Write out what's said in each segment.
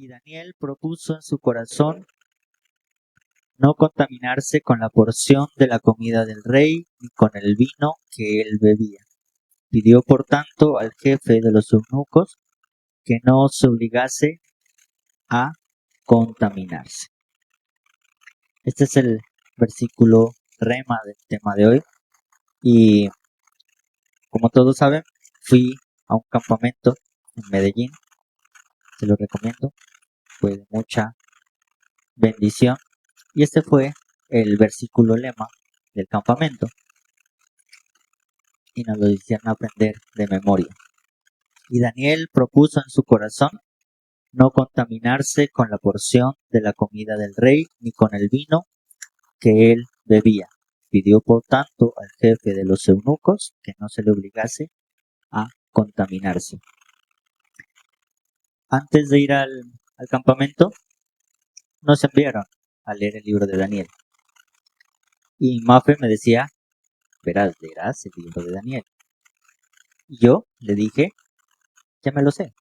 Y Daniel propuso en su corazón no contaminarse con la porción de la comida del rey ni con el vino que él bebía. Pidió por tanto al jefe de los eunucos que no se obligase a contaminarse. Este es el versículo rema del tema de hoy. Y como todos saben, fui a un campamento en Medellín. Se lo recomiendo. Fue de mucha bendición. Y este fue el versículo lema del campamento. Y nos lo hicieron aprender de memoria. Y Daniel propuso en su corazón no contaminarse con la porción de la comida del rey ni con el vino que él bebía. Pidió por tanto al jefe de los eunucos que no se le obligase a contaminarse. Antes de ir al campamento, nos enviaron a leer el libro de Daniel. Y Mafe me decía, verás, leerás el libro de Daniel. Y yo le dije, ya me lo sé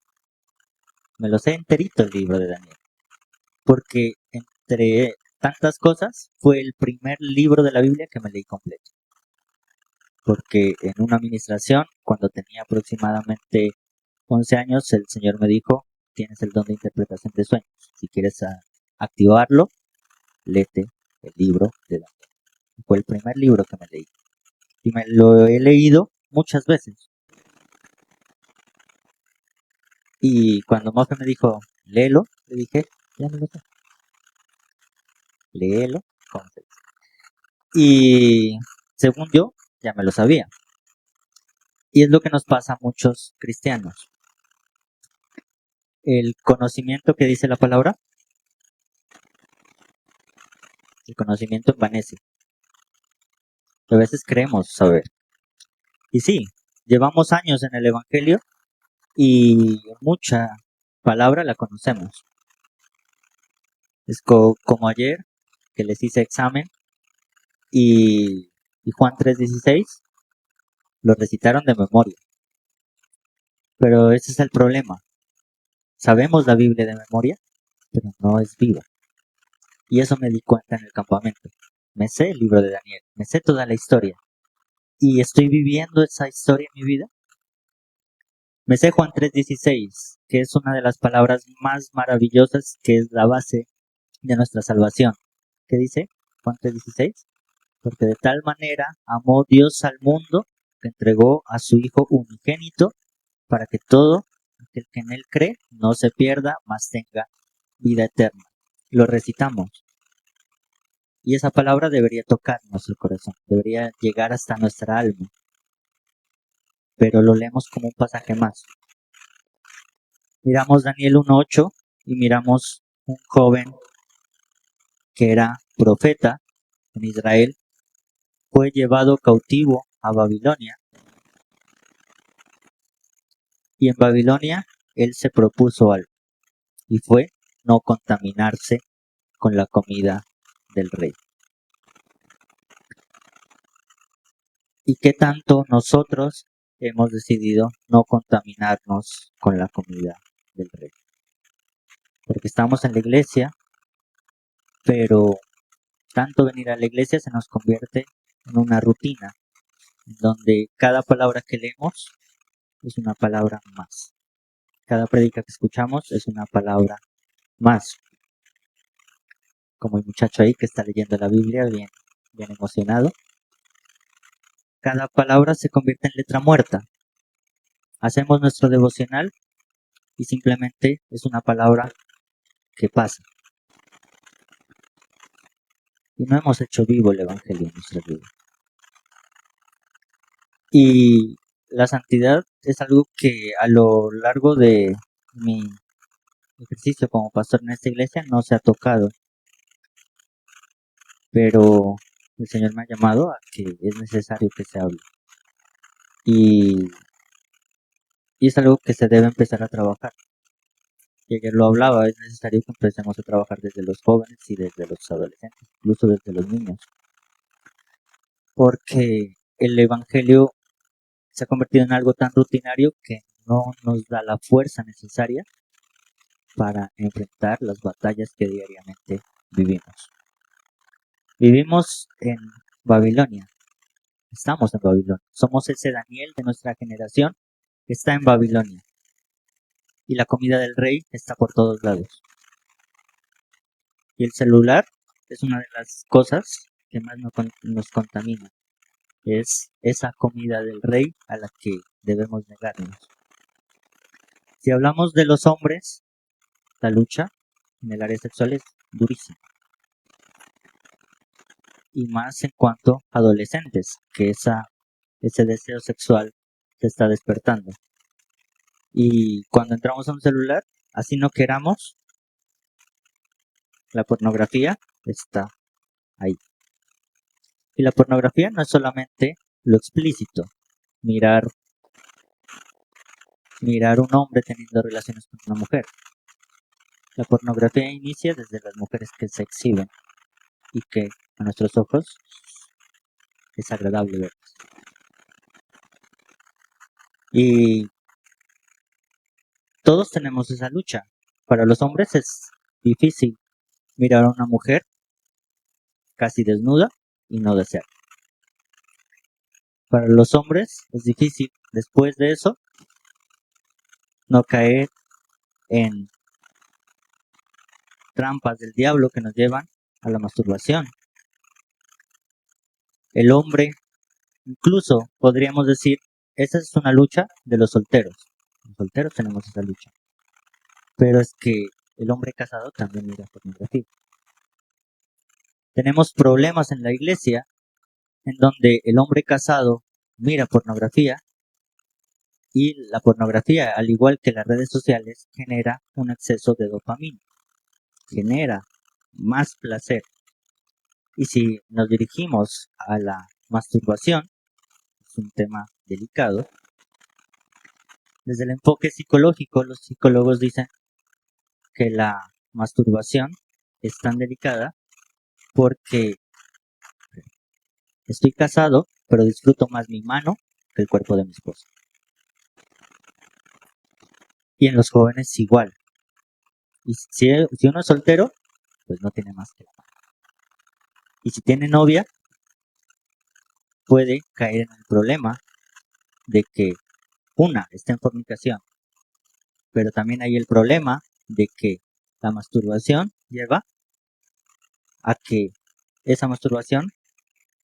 enterito el libro de Daniel. Porque entre tantas cosas, fue el primer libro de la Biblia que me leí completo. Porque en una administración, cuando tenía aproximadamente 11 años, el Señor me dijo, tienes el don de interpretación de sueños. Si quieres activarlo, léete el libro de Daniel. Fue el primer libro que me leí. Y me lo he leído muchas veces. Y cuando Mofe me dijo, léelo, le dije, ya me lo sé. Léelo, ¿cómo se dice? Y según yo, ya me lo sabía. Y es lo que nos pasa a muchos cristianos. El conocimiento que dice la palabra, el conocimiento envanece. A veces creemos saber. Y sí, llevamos años en el Evangelio y mucha palabra la conocemos. Es como ayer que les hice examen y Juan 3:16 lo recitaron de memoria. Pero ese es el problema. Sabemos la Biblia de memoria, pero no es viva. Y eso me di cuenta en el campamento. Me sé el libro de Daniel, me sé toda la historia. ¿Y estoy viviendo esa historia en mi vida? Me sé Juan 3:16, que es una de las palabras más maravillosas, que es la base de nuestra salvación. ¿Qué dice Juan 3:16? Porque de tal manera amó Dios al mundo que entregó a su Hijo unigénito para que todo aquel que en él cree no se pierda, mas tenga vida eterna. Lo recitamos. Y esa palabra debería tocar nuestro corazón, debería llegar hasta nuestra alma. Pero lo leemos como un pasaje más. Miramos Daniel 1:8 y miramos un joven que era profeta en Israel, fue llevado cautivo a Babilonia. Y en Babilonia él se propuso algo, y fue no contaminarse con la comida del rey. ¿Y qué tanto nosotros hemos decidido no contaminarnos con la comida del rey? Porque estamos en la iglesia, pero tanto venir a la iglesia se nos convierte en una rutina, en donde cada palabra que leemos es una palabra más. Cada prédica que escuchamos es una palabra más. Como el muchacho ahí que está leyendo la Biblia bien emocionado. Cada palabra se convierte en letra muerta. Hacemos nuestro devocional y simplemente es una palabra que pasa. Y no hemos hecho vivo el Evangelio en nuestra vida. Y la santidad es algo que a lo largo de mi ejercicio como pastor en esta iglesia no se ha tocado. Pero el Señor me ha llamado a que es necesario que se hable. Y es algo que se debe empezar a trabajar. Y ayer lo hablaba, es necesario que empecemos a trabajar desde los jóvenes y desde los adolescentes, incluso desde los niños. Porque el Evangelio se ha convertido en algo tan rutinario que no nos da la fuerza necesaria para enfrentar las batallas que diariamente vivimos. Vivimos en Babilonia, estamos en Babilonia, somos ese Daniel de nuestra generación que está en Babilonia y la comida del rey está por todos lados. Y el celular es una de las cosas que más nos contamina. Es esa comida del rey a la que debemos negarnos. Si hablamos de los hombres, la lucha en el área sexual es durísima. Y más en cuanto a adolescentes, que ese deseo sexual se está despertando. Y cuando entramos a un celular, así no queramos, la pornografía está ahí. Y la pornografía no es solamente lo explícito, mirar un hombre teniendo relaciones con una mujer. La pornografía inicia desde las mujeres que se exhiben y que a nuestros ojos es agradable ver. Y todos tenemos esa lucha. Para los hombres es difícil mirar a una mujer casi desnuda y no desear. Para los hombres es difícil después de eso no caer en trampas del diablo que nos llevan a la masturbación. El hombre, incluso podríamos decir, esa es una lucha de los solteros. Los solteros tenemos esa lucha. Pero es que el hombre casado también mira pornografía. Tenemos problemas en la iglesia en donde el hombre casado mira pornografía y la pornografía, al igual que las redes sociales, genera un exceso de dopamina, genera más placer. Y si nos dirigimos a la masturbación, es un tema delicado, desde el enfoque psicológico, los psicólogos dicen que la masturbación es tan delicada porque estoy casado, pero disfruto más mi mano que el cuerpo de mi esposa. Y en los jóvenes igual. Y si uno es soltero, pues no tiene más que la mano. Y si tiene novia, puede caer en el problema de que una está en fornicación, pero también hay el problema de que la masturbación lleva a que esa masturbación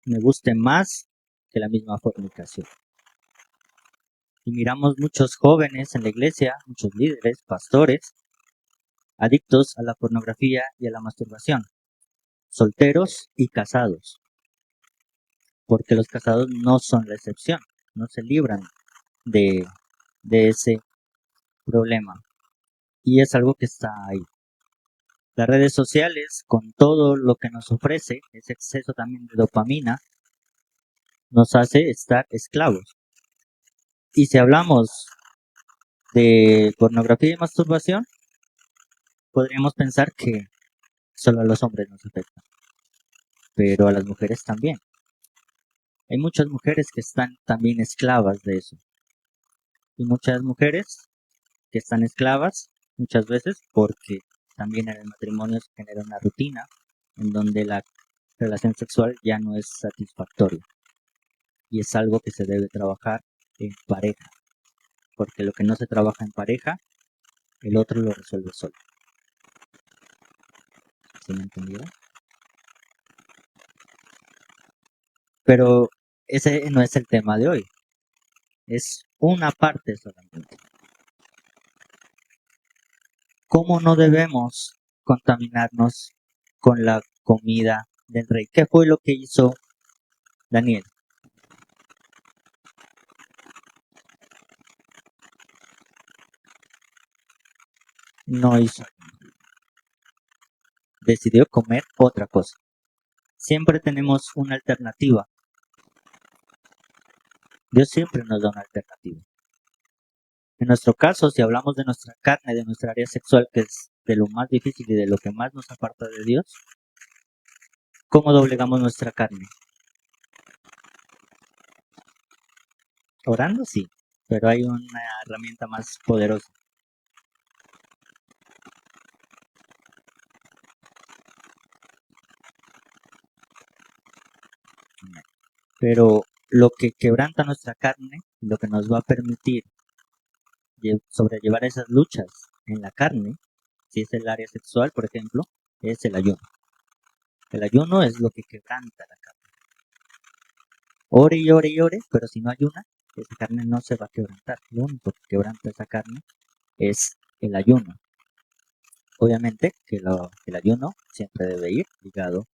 me guste más que la misma fornicación. Y miramos muchos jóvenes en la iglesia, muchos líderes, pastores, adictos a la pornografía y a la masturbación, solteros y casados, porque los casados no son la excepción, no se libran de, de ese problema. Y es algo que está ahí. Las redes sociales, con todo lo que nos ofrece, ese exceso también de dopamina, nos hace estar esclavos. Y si hablamos de pornografía y masturbación, podríamos pensar que solo a los hombres nos afecta, pero a las mujeres también. Hay muchas mujeres que están también esclavas de eso. Y muchas mujeres que están esclavas muchas veces porque también en el matrimonio se genera una rutina en donde la relación sexual ya no es satisfactoria. Y es algo que se debe trabajar en pareja, porque lo que no se trabaja en pareja, el otro lo resuelve solo. ¿Sí me entendieron? Pero ese no es el tema de hoy, es una parte solamente. ¿Cómo no debemos contaminarnos con la comida del rey? ¿Qué fue lo que hizo Daniel? No hizo, decidió comer otra cosa. Siempre tenemos una alternativa. Dios siempre nos da una alternativa. En nuestro caso, si hablamos de nuestra carne, de nuestra área sexual, que es de lo más difícil y de lo que más nos aparta de Dios, ¿cómo doblegamos nuestra carne? Orando, sí, pero hay una herramienta más poderosa. Amén. Pero lo que quebranta nuestra carne, lo que nos va a permitir sobrellevar esas luchas en la carne, si es el área sexual, por ejemplo, es el ayuno. El ayuno es lo que quebranta la carne. Ore y ore y ore, pero si no ayuna, esa carne no se va a quebrantar. Lo único que quebranta esa carne es el ayuno. Obviamente que el ayuno siempre debe ir ligado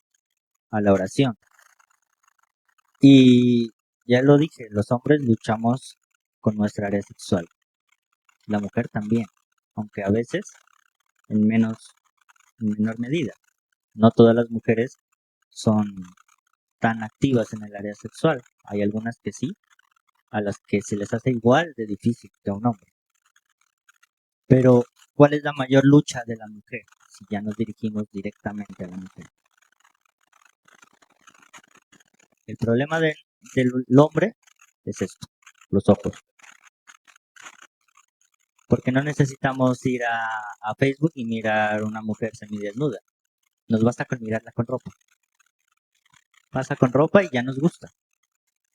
a la oración. Y ya lo dije, los hombres luchamos con nuestra área sexual. La mujer también, aunque a veces en menor medida. No todas las mujeres son tan activas en el área sexual. Hay algunas que sí, a las que se les hace igual de difícil que a un hombre. Pero, ¿cuál es la mayor lucha de la mujer? Si ya nos dirigimos directamente a la mujer. El problema del hombre es esto, los ojos. Porque no necesitamos ir a Facebook y mirar una mujer semidesnuda. Nos basta con mirarla con ropa. Pasa con ropa y ya nos gusta.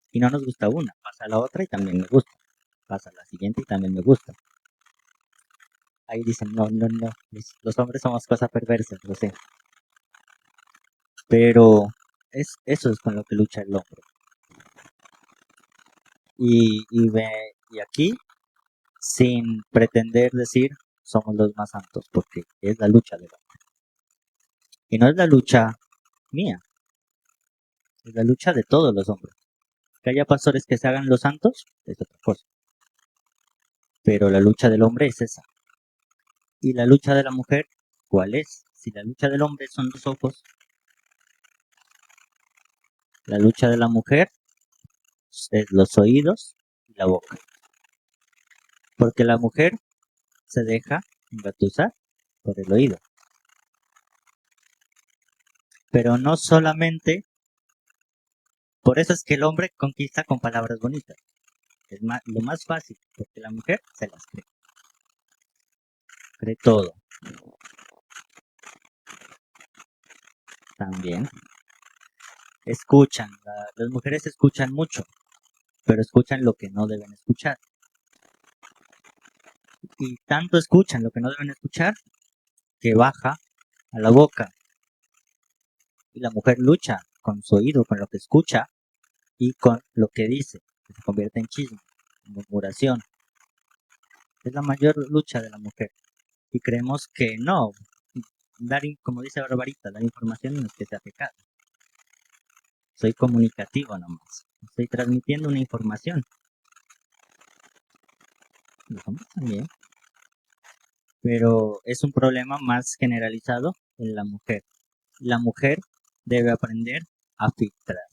Y no nos gusta una, pasa la otra y también me gusta. Pasa la siguiente y también me gusta. Ahí dicen, no, no, no, los hombres somos cosas perversas, lo sé. Pero eso es con lo que lucha el hombre. Y aquí, sin pretender decir, somos los más santos, porque es la lucha del hombre. Y no es la lucha mía, es la lucha de todos los hombres. Que haya pastores que se hagan los santos, es otra cosa. Pero la lucha del hombre es esa. ¿Y la lucha de la mujer cuál es? Si la lucha del hombre son los ojos, la lucha de la mujer es los oídos y la boca. Porque la mujer se deja engatusar por el oído. Pero no solamente, por eso es que el hombre conquista con palabras bonitas. Es lo más fácil, porque la mujer se las cree. Cree todo. También escuchan, las mujeres escuchan mucho, pero escuchan lo que no deben escuchar. Y tanto escuchan lo que no deben escuchar que baja a la boca. Y la mujer lucha con su oído, con lo que escucha y con lo que dice, que se convierte en chisme, en murmuración. Es la mayor lucha de la mujer. Y creemos que no, como dice Barbarita, dar información no es que sea pecado. Soy comunicativo nomás. Estoy transmitiendo una información. Los hombres también. Pero es un problema más generalizado en la mujer. La mujer debe aprender a filtrar.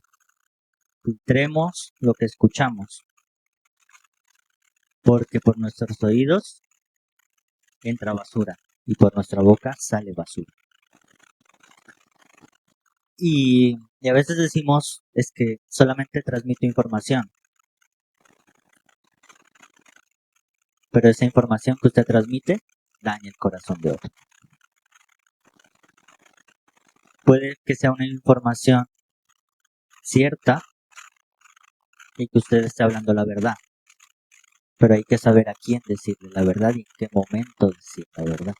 Filtremos lo que escuchamos. Porque por nuestros oídos entra basura y por nuestra boca sale basura. Y a veces decimos, es que solamente transmito información. Pero esa información que usted transmite daña el corazón de otro. Puede que sea una información cierta y que usted esté hablando la verdad. Pero hay que saber a quién decirle la verdad y en qué momento decir la verdad.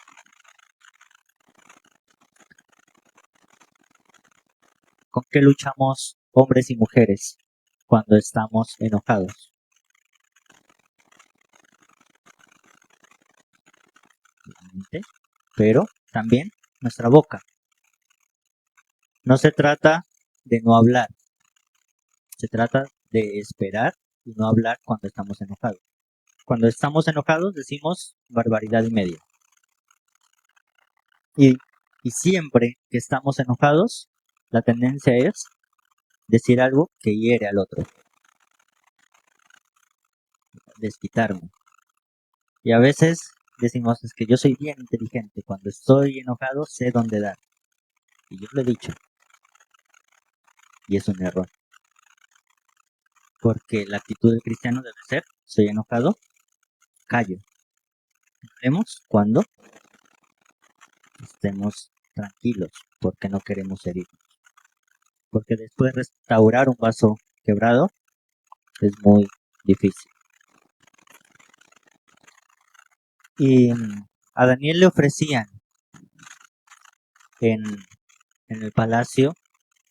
¿Con qué luchamos hombres y mujeres cuando estamos enojados? Pero también nuestra boca. No se trata de no hablar, se trata de esperar y no hablar cuando estamos enojados. Cuando estamos enojados decimos barbaridad y media. Y siempre que estamos enojados, la tendencia es decir algo que hiere al otro. Desquitarme. Y a veces decimos, es que yo soy bien inteligente. Cuando estoy enojado sé dónde dar. Y yo lo he dicho. Y es un error. Porque la actitud del cristiano debe ser, estoy enojado, callo. Hablemos cuando estemos tranquilos, porque no queremos herir. porque después restaurar un vaso quebrado es muy difícil. Y a Daniel le ofrecían en el palacio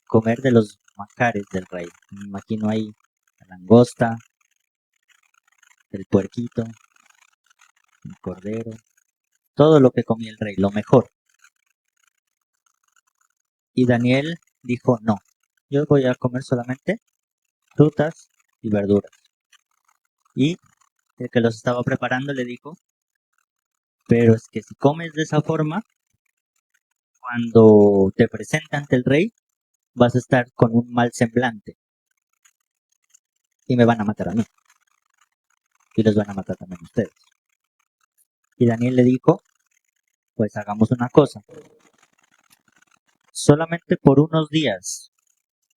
comer de los manjares del rey. Me imagino ahí la langosta, el puerquito, el cordero, todo lo que comía el rey, lo mejor. Y Daniel dijo, no, yo voy a comer solamente frutas y verduras. Y el que los estaba preparando le dijo, pero es que si comes de esa forma, cuando te presente ante el rey, vas a estar con un mal semblante y me van a matar a mí y los van a matar también a ustedes. Y Daniel le dijo, pues hagamos una cosa, solamente por unos días,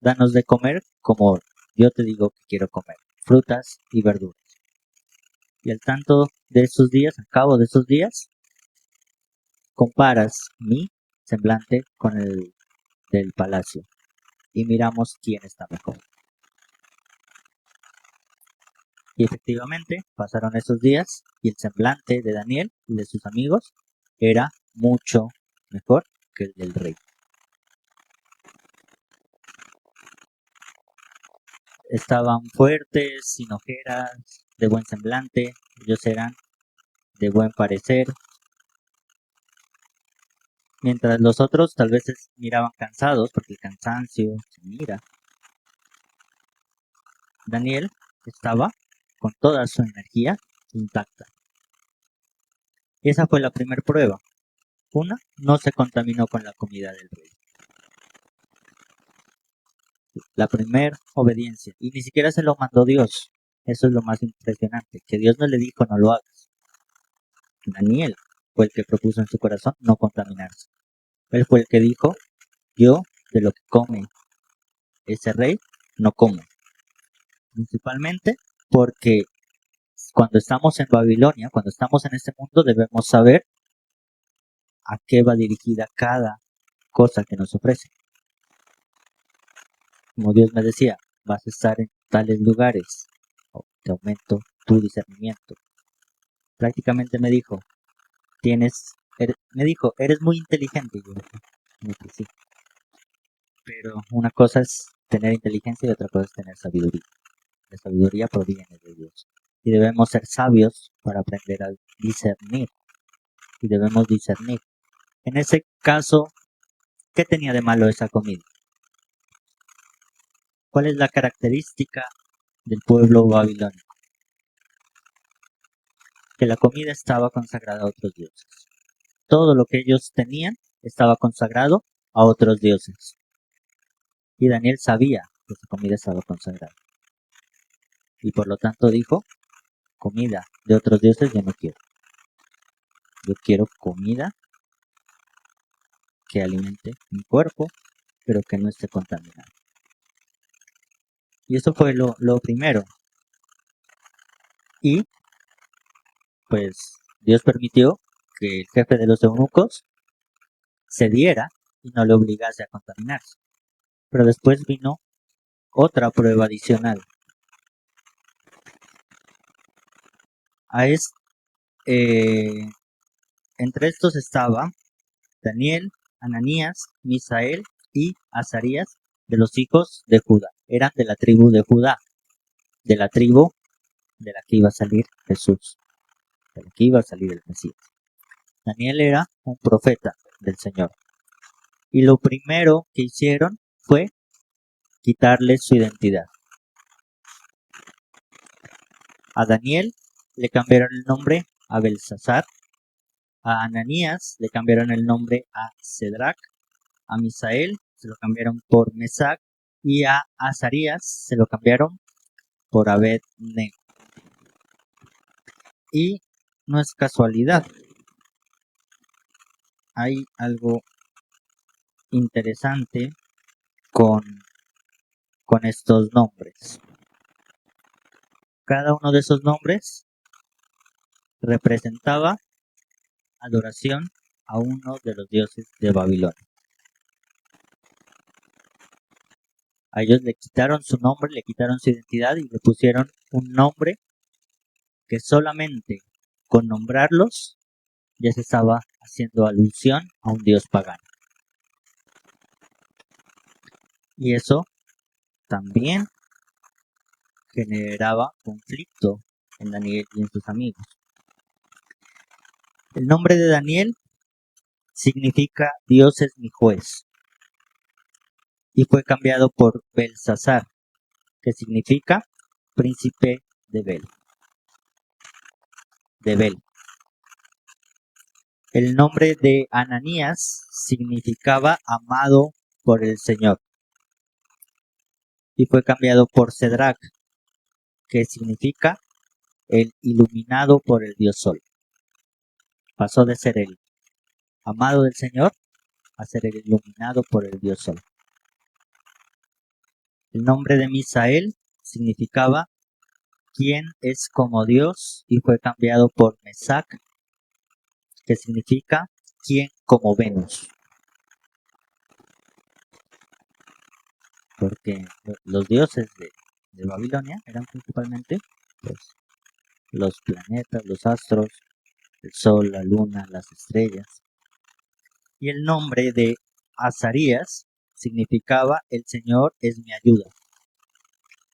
danos de comer como yo te digo que quiero comer, frutas y verduras. Y al tanto de esos días, al cabo de esos días, comparas mi semblante con el del palacio y miramos quién está mejor. Y efectivamente pasaron esos días y el semblante de Daniel y de sus amigos era mucho mejor que el del rey. Estaban fuertes, sin ojeras, de buen semblante, ellos eran de buen parecer, mientras los otros tal vez miraban cansados, porque el cansancio se mira. Daniel estaba con toda su energía intacta. Y esa fue la primera prueba. Una, no se contaminó con la comida del rey. La primera obediencia. Y ni siquiera se lo mandó Dios. Eso es lo más impresionante, que Dios no le dijo no lo hagas. Daniel fue el que propuso en su corazón no contaminarse. Él fue el que dijo, yo de lo que come ese rey no como. Principalmente porque cuando estamos en Babilonia, cuando estamos en este mundo, debemos saber a qué va dirigida cada cosa que nos ofrece. Como Dios me decía, vas a estar en tales lugares, te aumento tu discernimiento. Prácticamente me dijo, eres muy inteligente. Y yo dije, sí. Pero una cosa es tener inteligencia y otra cosa es tener sabiduría. La sabiduría proviene de Dios. Y debemos ser sabios para aprender a discernir. Y debemos discernir. En ese caso, ¿qué tenía de malo esa comida? ¿Cuál es la característica del pueblo babilónico? Que la comida estaba consagrada a otros dioses. Todo lo que ellos tenían estaba consagrado a otros dioses. Y Daniel sabía que su comida estaba consagrada. Y por lo tanto dijo, comida de otros dioses yo no quiero. Yo quiero comida que alimente mi cuerpo, pero que no esté contaminada. Y eso fue lo primero. Y pues Dios permitió que el jefe de los eunucos cediera y no le obligase a contaminarse. Pero después vino otra prueba adicional. Entre estos estaba Daniel, Ananías, Misael y Azarías de los hijos de Judá. Eran de la tribu de Judá, de la tribu de la que iba a salir Jesús, de la que iba a salir el Mesías. Daniel era un profeta del Señor. Y lo primero que hicieron fue quitarle su identidad. A Daniel le cambiaron el nombre a Belsasar, a Ananías le cambiaron el nombre a Cedrac, a Misael se lo cambiaron por Mesac y a Azarías se lo cambiaron por Abed-nego. Y no es casualidad. Hay algo interesante con estos nombres. Cada uno de esos nombres representaba adoración a uno de los dioses de Babilonia. A ellos le quitaron su nombre, le quitaron su identidad y le pusieron un nombre que solamente con nombrarlos ya se estaba haciendo alusión a un dios pagano. Y eso también generaba conflicto en Daniel y en sus amigos. El nombre de Daniel significa Dios es mi juez y fue cambiado por Belsasar, que significa príncipe de Bel. El nombre de Ananías significaba amado por el Señor y fue cambiado por Cedrac, que significa el iluminado por el Dios Sol. Pasó de ser el amado del Señor a ser el iluminado por el Dios Sol. El nombre de Misael significaba quien es como Dios y fue cambiado por Mesac, que significa quien como Venus. Porque los dioses de Babilonia eran principalmente pues, los planetas, los astros, el sol, la luna, las estrellas. Y el nombre de Azarías significaba el Señor es mi ayuda.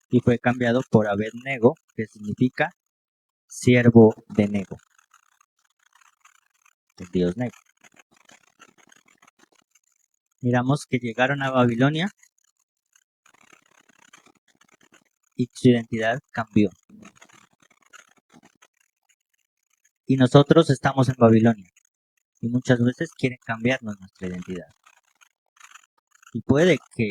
Y fue cambiado por Abednego, que significa siervo de Nego, el dios Nego. Miramos que llegaron a Babilonia y su identidad cambió. Y nosotros estamos en Babilonia y muchas veces quieren cambiarnos nuestra identidad. Y puede que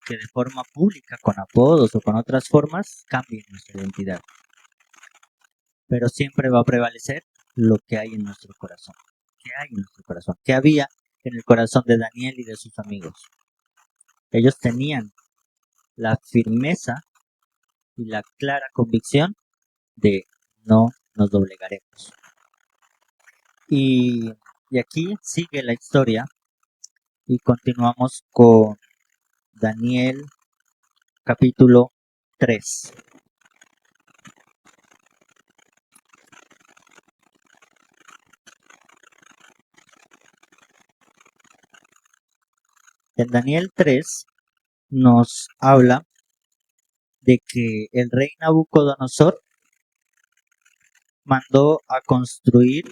de forma pública, con apodos o con otras formas, cambien nuestra identidad. Pero siempre va a prevalecer lo que hay en nuestro corazón. ¿Qué hay en nuestro corazón? ¿Qué había en el corazón de Daniel y de sus amigos? Ellos tenían la firmeza y la clara convicción de no nos doblegaremos. Y aquí sigue la historia y continuamos con Daniel capítulo 3. En Daniel 3 nos habla de que el rey Nabucodonosor mandó a construir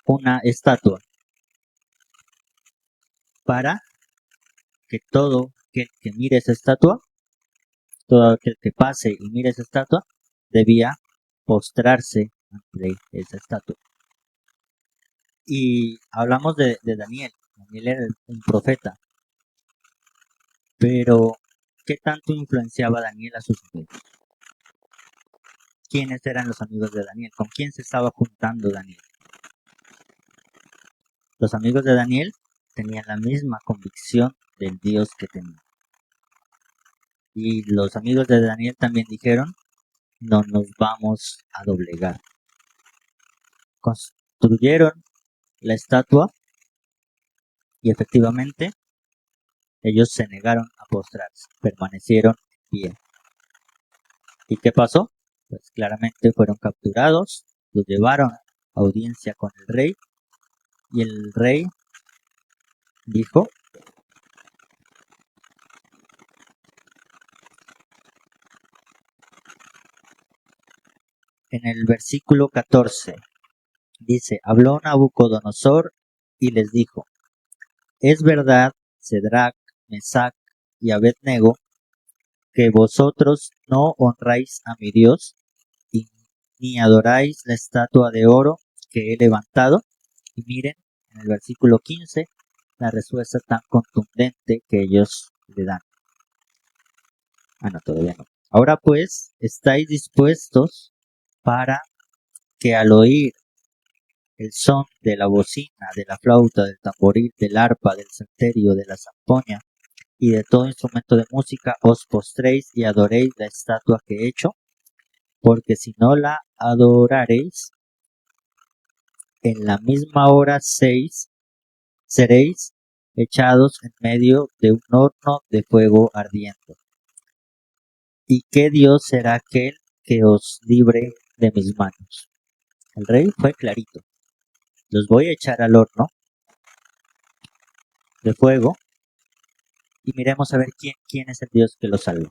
una estatua para que todo aquel que mire esa estatua, todo aquel que pase y mire esa estatua, debía postrarse ante esa estatua. Y hablamos de Daniel. Daniel era un profeta. Pero, ¿qué tanto influenciaba Daniel a sus amigos? ¿Quiénes eran los amigos de Daniel? ¿Con quién se estaba juntando Daniel? Los amigos de Daniel tenían la misma convicción del Dios que tenía. Y los amigos de Daniel también dijeron, no nos vamos a doblegar. Construyeron la estatua y efectivamente ellos se negaron a postrarse, permanecieron en pie. ¿Y qué pasó? Pues claramente fueron capturados, los llevaron a audiencia con el rey y el rey dijo, en el versículo 14, dice, habló Nabucodonosor y les dijo, es verdad, Cedrac, Mesac y Abednego, que vosotros no honráis a mi Dios y ni adoráis la estatua de oro que he levantado. Y miren, en el versículo 15, la respuesta tan contundente que ellos le dan. No, todavía no. Ahora pues, ¿estáis dispuestos para que al oír el son de la bocina, de la flauta, del tamboril, del arpa, del salterio, de la zampoña y de todo instrumento de música, os postréis y adoréis la estatua que he hecho? Porque si no la adoraréis, en la misma hora seréis echados en medio de un horno de fuego ardiendo. ¿Y qué Dios será aquel que os libre de mis manos? El rey fue clarito. Los voy a echar al horno de fuego y miremos a ver quién es el Dios que los salva.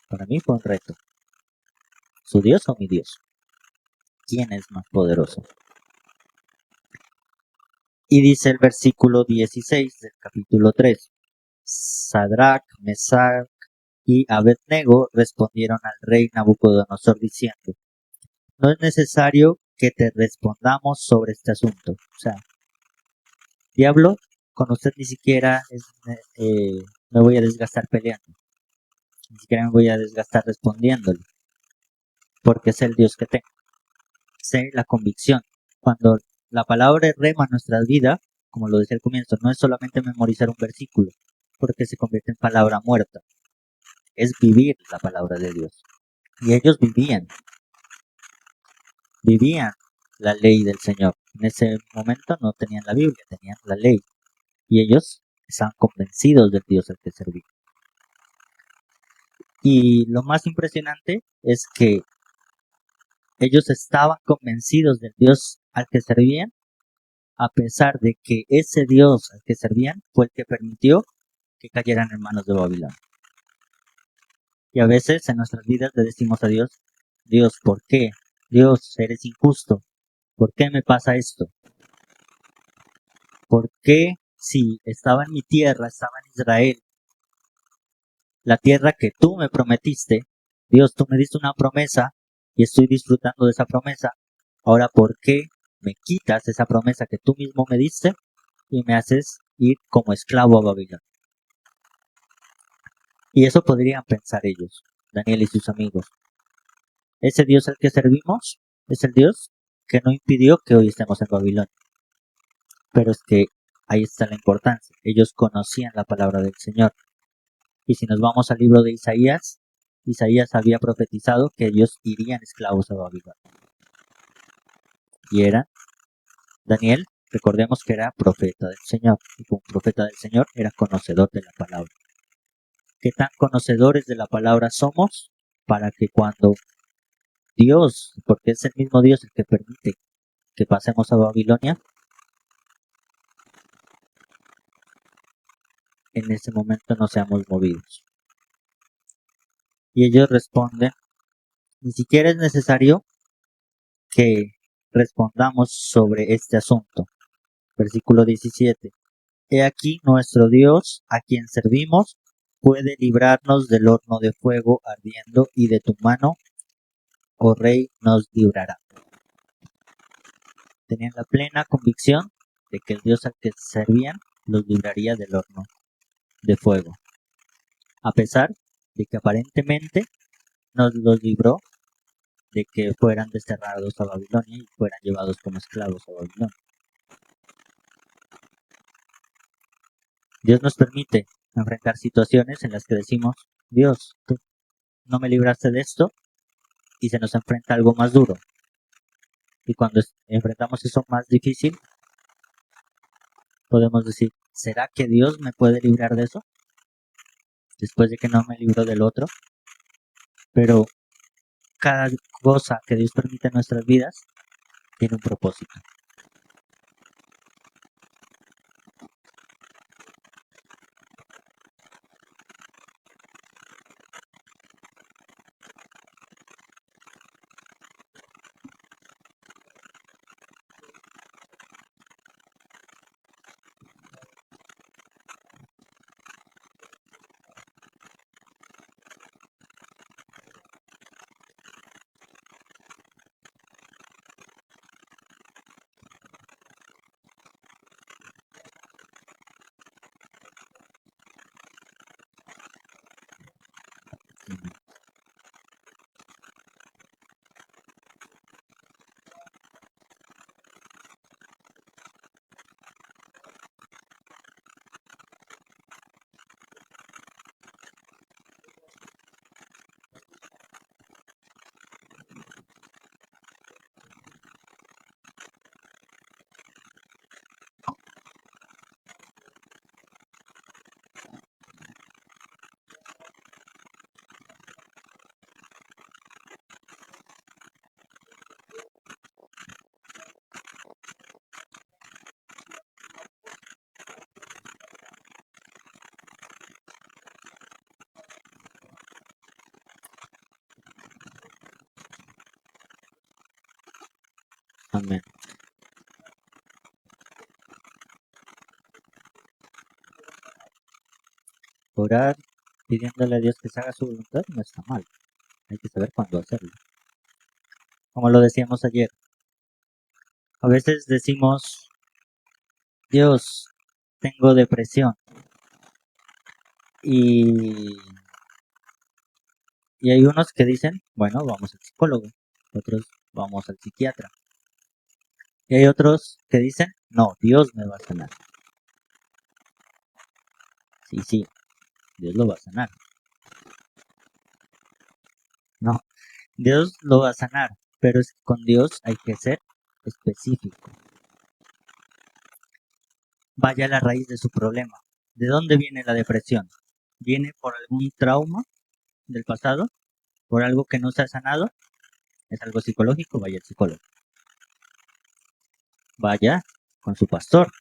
Para mí fue un reto. ¿Su Dios o mi Dios? ¿Quién es más poderoso? Y dice el versículo 16 del capítulo 3. Sadrach, Mesach y Abednego respondieron al rey Nabucodonosor diciendo: no es necesario que te respondamos sobre este asunto. O sea, diablo, con usted ni siquiera me voy a desgastar peleando. Ni siquiera me voy a desgastar respondiéndole, porque es el Dios que tengo. Sé la convicción. Cuando la palabra es rema en nuestra vida, como lo decía al comienzo, no es solamente memorizar un versículo, porque se convierte en palabra muerta. Es vivir la palabra de Dios. Y ellos vivían la ley del Señor. En ese momento no tenían la Biblia, tenían la ley. Y ellos estaban convencidos del Dios al que servían. Y lo más impresionante es que ellos estaban convencidos del Dios al que servían, a pesar de que ese Dios al que servían fue el que permitió que cayeran en manos de Babilonia. Y a veces en nuestras vidas le decimos a Dios: Dios, ¿por qué? Dios, eres injusto. ¿Por qué me pasa esto? ¿Por qué si estaba en mi tierra, estaba en Israel, la tierra que tú me prometiste? Dios, tú me diste una promesa y estoy disfrutando de esa promesa. Ahora, ¿por qué me quitas esa promesa que tú mismo me diste y me haces ir como esclavo a Babilonia? Y eso podrían pensar ellos, Daniel y sus amigos. Ese Dios al que servimos es el Dios que no impidió que hoy estemos en Babilonia. Pero es que ahí está la importancia. Ellos conocían la palabra del Señor. Y si nos vamos al libro de Isaías, Isaías había profetizado que ellos irían esclavos a Babilonia. Y era Daniel, recordemos que era profeta del Señor. Y como profeta del Señor era conocedor de la palabra. ¿Qué tan conocedores de la palabra somos para que cuando Dios, porque es el mismo Dios el que permite que pasemos a Babilonia, en ese momento no seamos movidos? Y ellos responden: ni siquiera es necesario que respondamos sobre este asunto. Versículo 17. He aquí nuestro Dios, a quien servimos, puede librarnos del horno de fuego ardiendo, y de tu mano, oh rey, nos librará. Tenían la plena convicción de que el Dios al que servían los libraría del horno de fuego, a pesar de que aparentemente nos los libró de que fueran desterrados a Babilonia y fueran llevados como esclavos a Babilonia. Dios nos permite enfrentar situaciones en las que decimos: Dios, tú no me libraste de esto, y se nos enfrenta algo más duro. Y cuando enfrentamos eso más difícil, podemos decir: ¿será que Dios me puede librar de eso? Después de que no me libró del otro. Pero cada cosa que Dios permite en nuestras vidas tiene un propósito. Amén. Orar pidiéndole a Dios que se haga su voluntad no está mal. Hay que saber cuándo hacerlo. Como lo decíamos ayer, a veces decimos, Dios, tengo depresión. Y hay unos que dicen, bueno, vamos al psicólogo. Otros, vamos al psiquiatra. Y hay otros que dicen, no, Dios me va a sanar. Sí, Dios lo va a sanar. No, Dios lo va a sanar, pero es que con Dios hay que ser específico. Vaya a la raíz de su problema. ¿De dónde viene la depresión? ¿Viene por algún trauma del pasado? ¿Por algo que no se ha sanado? ¿Es algo psicológico? Vaya al psicólogo. Vaya con su pastor.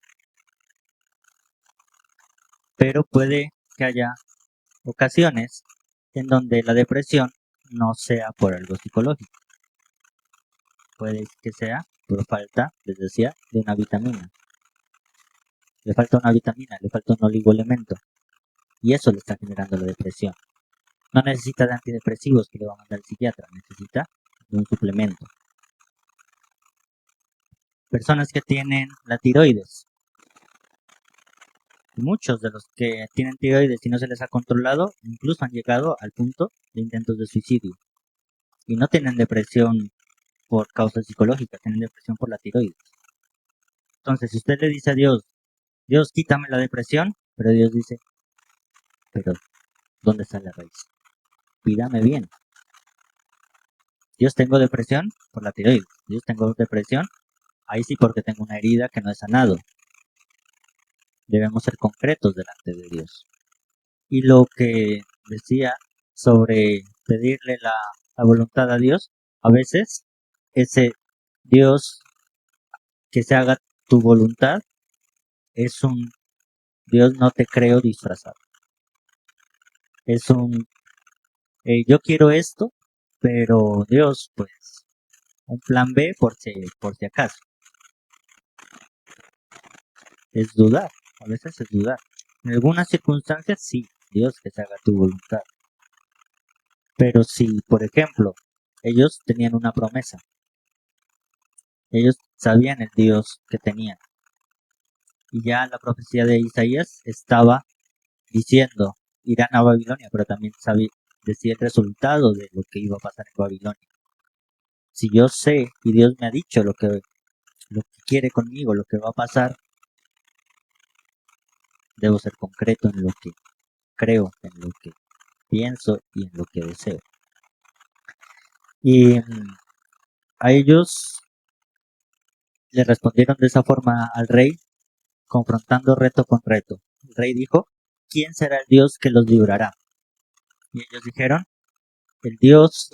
Pero puede que haya ocasiones en donde la depresión no sea por algo psicológico. Puede que sea por falta, les decía, de una vitamina. Le falta una vitamina, le falta un oligoelemento. Y eso le está generando la depresión. No necesita de antidepresivos que le va a mandar el psiquiatra, necesita de un suplemento. Personas que tienen la tiroides. Muchos de los que tienen tiroides y no se les ha controlado, incluso han llegado al punto de intentos de suicidio. Y no tienen depresión por causas psicológicas, tienen depresión por la tiroides. Entonces, si usted le dice a Dios, Dios, quítame la depresión, pero Dios dice, pero ¿dónde está la raíz? Pídame bien. Dios, tengo depresión por la tiroides. Dios, tengo depresión, ahí sí porque tengo una herida que no he sanado. Debemos ser concretos delante de Dios. Y lo que decía sobre pedirle la voluntad a Dios, a veces ese Dios que se haga tu voluntad es un Dios no te creo disfrazado. Es un yo quiero esto, pero Dios, pues, un plan B por si acaso. Es dudar, a veces es dudar. En algunas circunstancias sí, Dios que se haga tu voluntad. Pero si, por ejemplo, ellos tenían una promesa, ellos sabían el Dios que tenían, y ya la profecía de Isaías estaba diciendo, irán a Babilonia, pero también decía el resultado de lo que iba a pasar en Babilonia. Si yo sé y Dios me ha dicho lo que quiere conmigo, lo que va a pasar, debo ser concreto en lo que creo, en lo que pienso y en lo que deseo. Y a ellos le respondieron de esa forma al rey, confrontando reto con reto. El rey dijo, ¿quién será el Dios que los librará? Y ellos dijeron, el Dios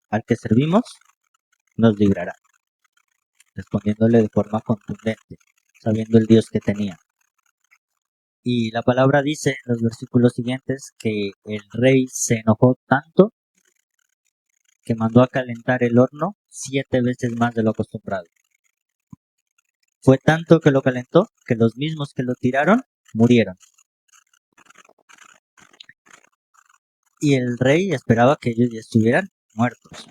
al que servimos nos librará, respondiéndole de forma contundente, sabiendo el Dios que tenía. Y la palabra dice en los versículos siguientes que el rey se enojó tanto que mandó a calentar el horno 7 veces más de lo acostumbrado. Fue tanto que lo calentó que los mismos que lo tiraron murieron. Y el rey esperaba que ellos ya estuvieran muertos.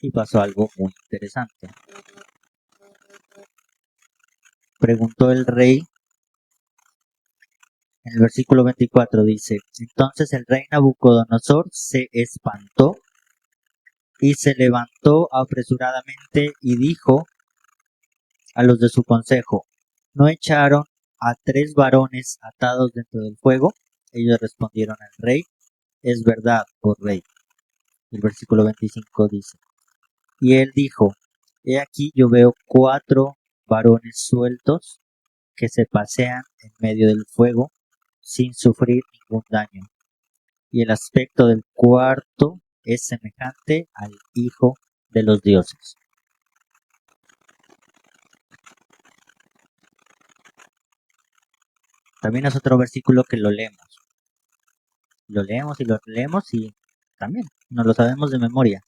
Y pasó algo muy interesante. Preguntó el rey, en el versículo 24 dice, entonces el rey Nabucodonosor se espantó y se levantó apresuradamente y dijo a los de su consejo, ¿no echaron a 3 varones atados dentro del fuego? Ellos respondieron al rey, es verdad, por rey. El versículo 25 dice, y él dijo, he aquí yo veo 4 varones sueltos que se pasean en medio del fuego sin sufrir ningún daño. Y el aspecto del cuarto es semejante al Hijo de los dioses. También es otro versículo que lo leemos. Lo leemos y lo leemos y también nos lo sabemos de memoria.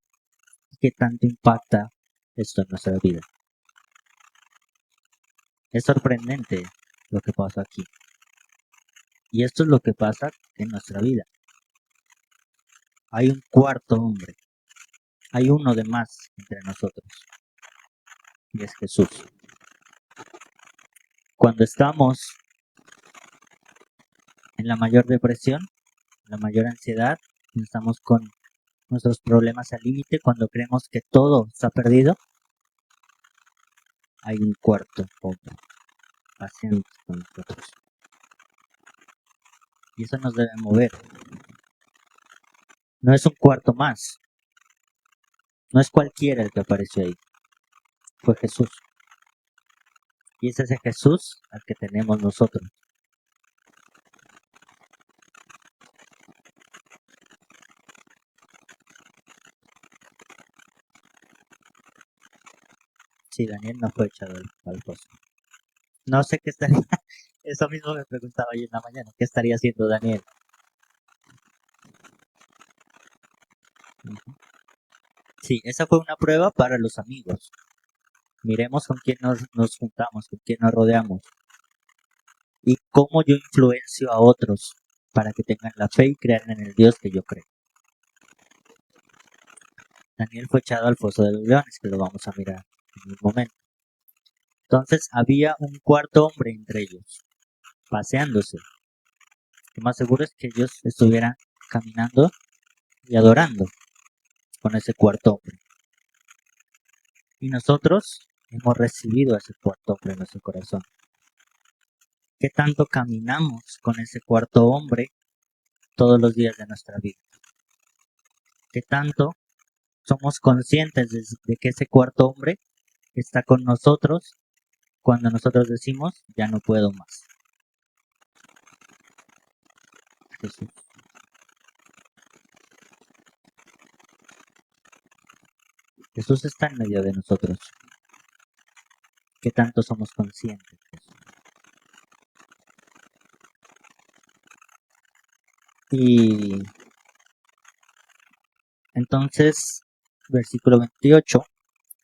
¿Qué tanto impacta esto en nuestra vida. Es sorprendente lo que pasa aquí. Y esto es lo que pasa en nuestra vida. Hay un cuarto hombre. Hay uno de más entre nosotros. Y es Jesús. Cuando estamos en la mayor depresión, la mayor ansiedad, cuando estamos con nuestros problemas al límite, cuando creemos que todo está perdido, hay un cuarto hombre paciente con nosotros. Y eso nos debe mover. No es un cuarto más. No es cualquiera el que apareció ahí. Fue Jesús. Y es ese Jesús al que tenemos nosotros. Sí, Daniel no fue echado al pozo. No sé qué estaría. Eso mismo me preguntaba yo en la mañana. ¿Qué estaría haciendo Daniel? Sí, esa fue una prueba para los amigos. Miremos con quién nos juntamos, con quién nos rodeamos. Y cómo yo influencio a otros para que tengan la fe y crean en el Dios que yo creo. Daniel fue echado al foso de los leones, que lo vamos a mirar en un momento. Entonces había un cuarto hombre entre ellos, paseándose. Lo más seguro es que ellos estuvieran caminando y adorando con ese cuarto hombre. Y nosotros hemos recibido a ese cuarto hombre en nuestro corazón. ¿Qué tanto caminamos con ese cuarto hombre todos los días de nuestra vida? ¿Qué tanto somos conscientes de que ese cuarto hombre está con nosotros cuando nosotros decimos, ya no puedo más? Jesús. Jesús está en medio de nosotros. ¿Qué tanto somos conscientes de eso? Y entonces, versículo 28,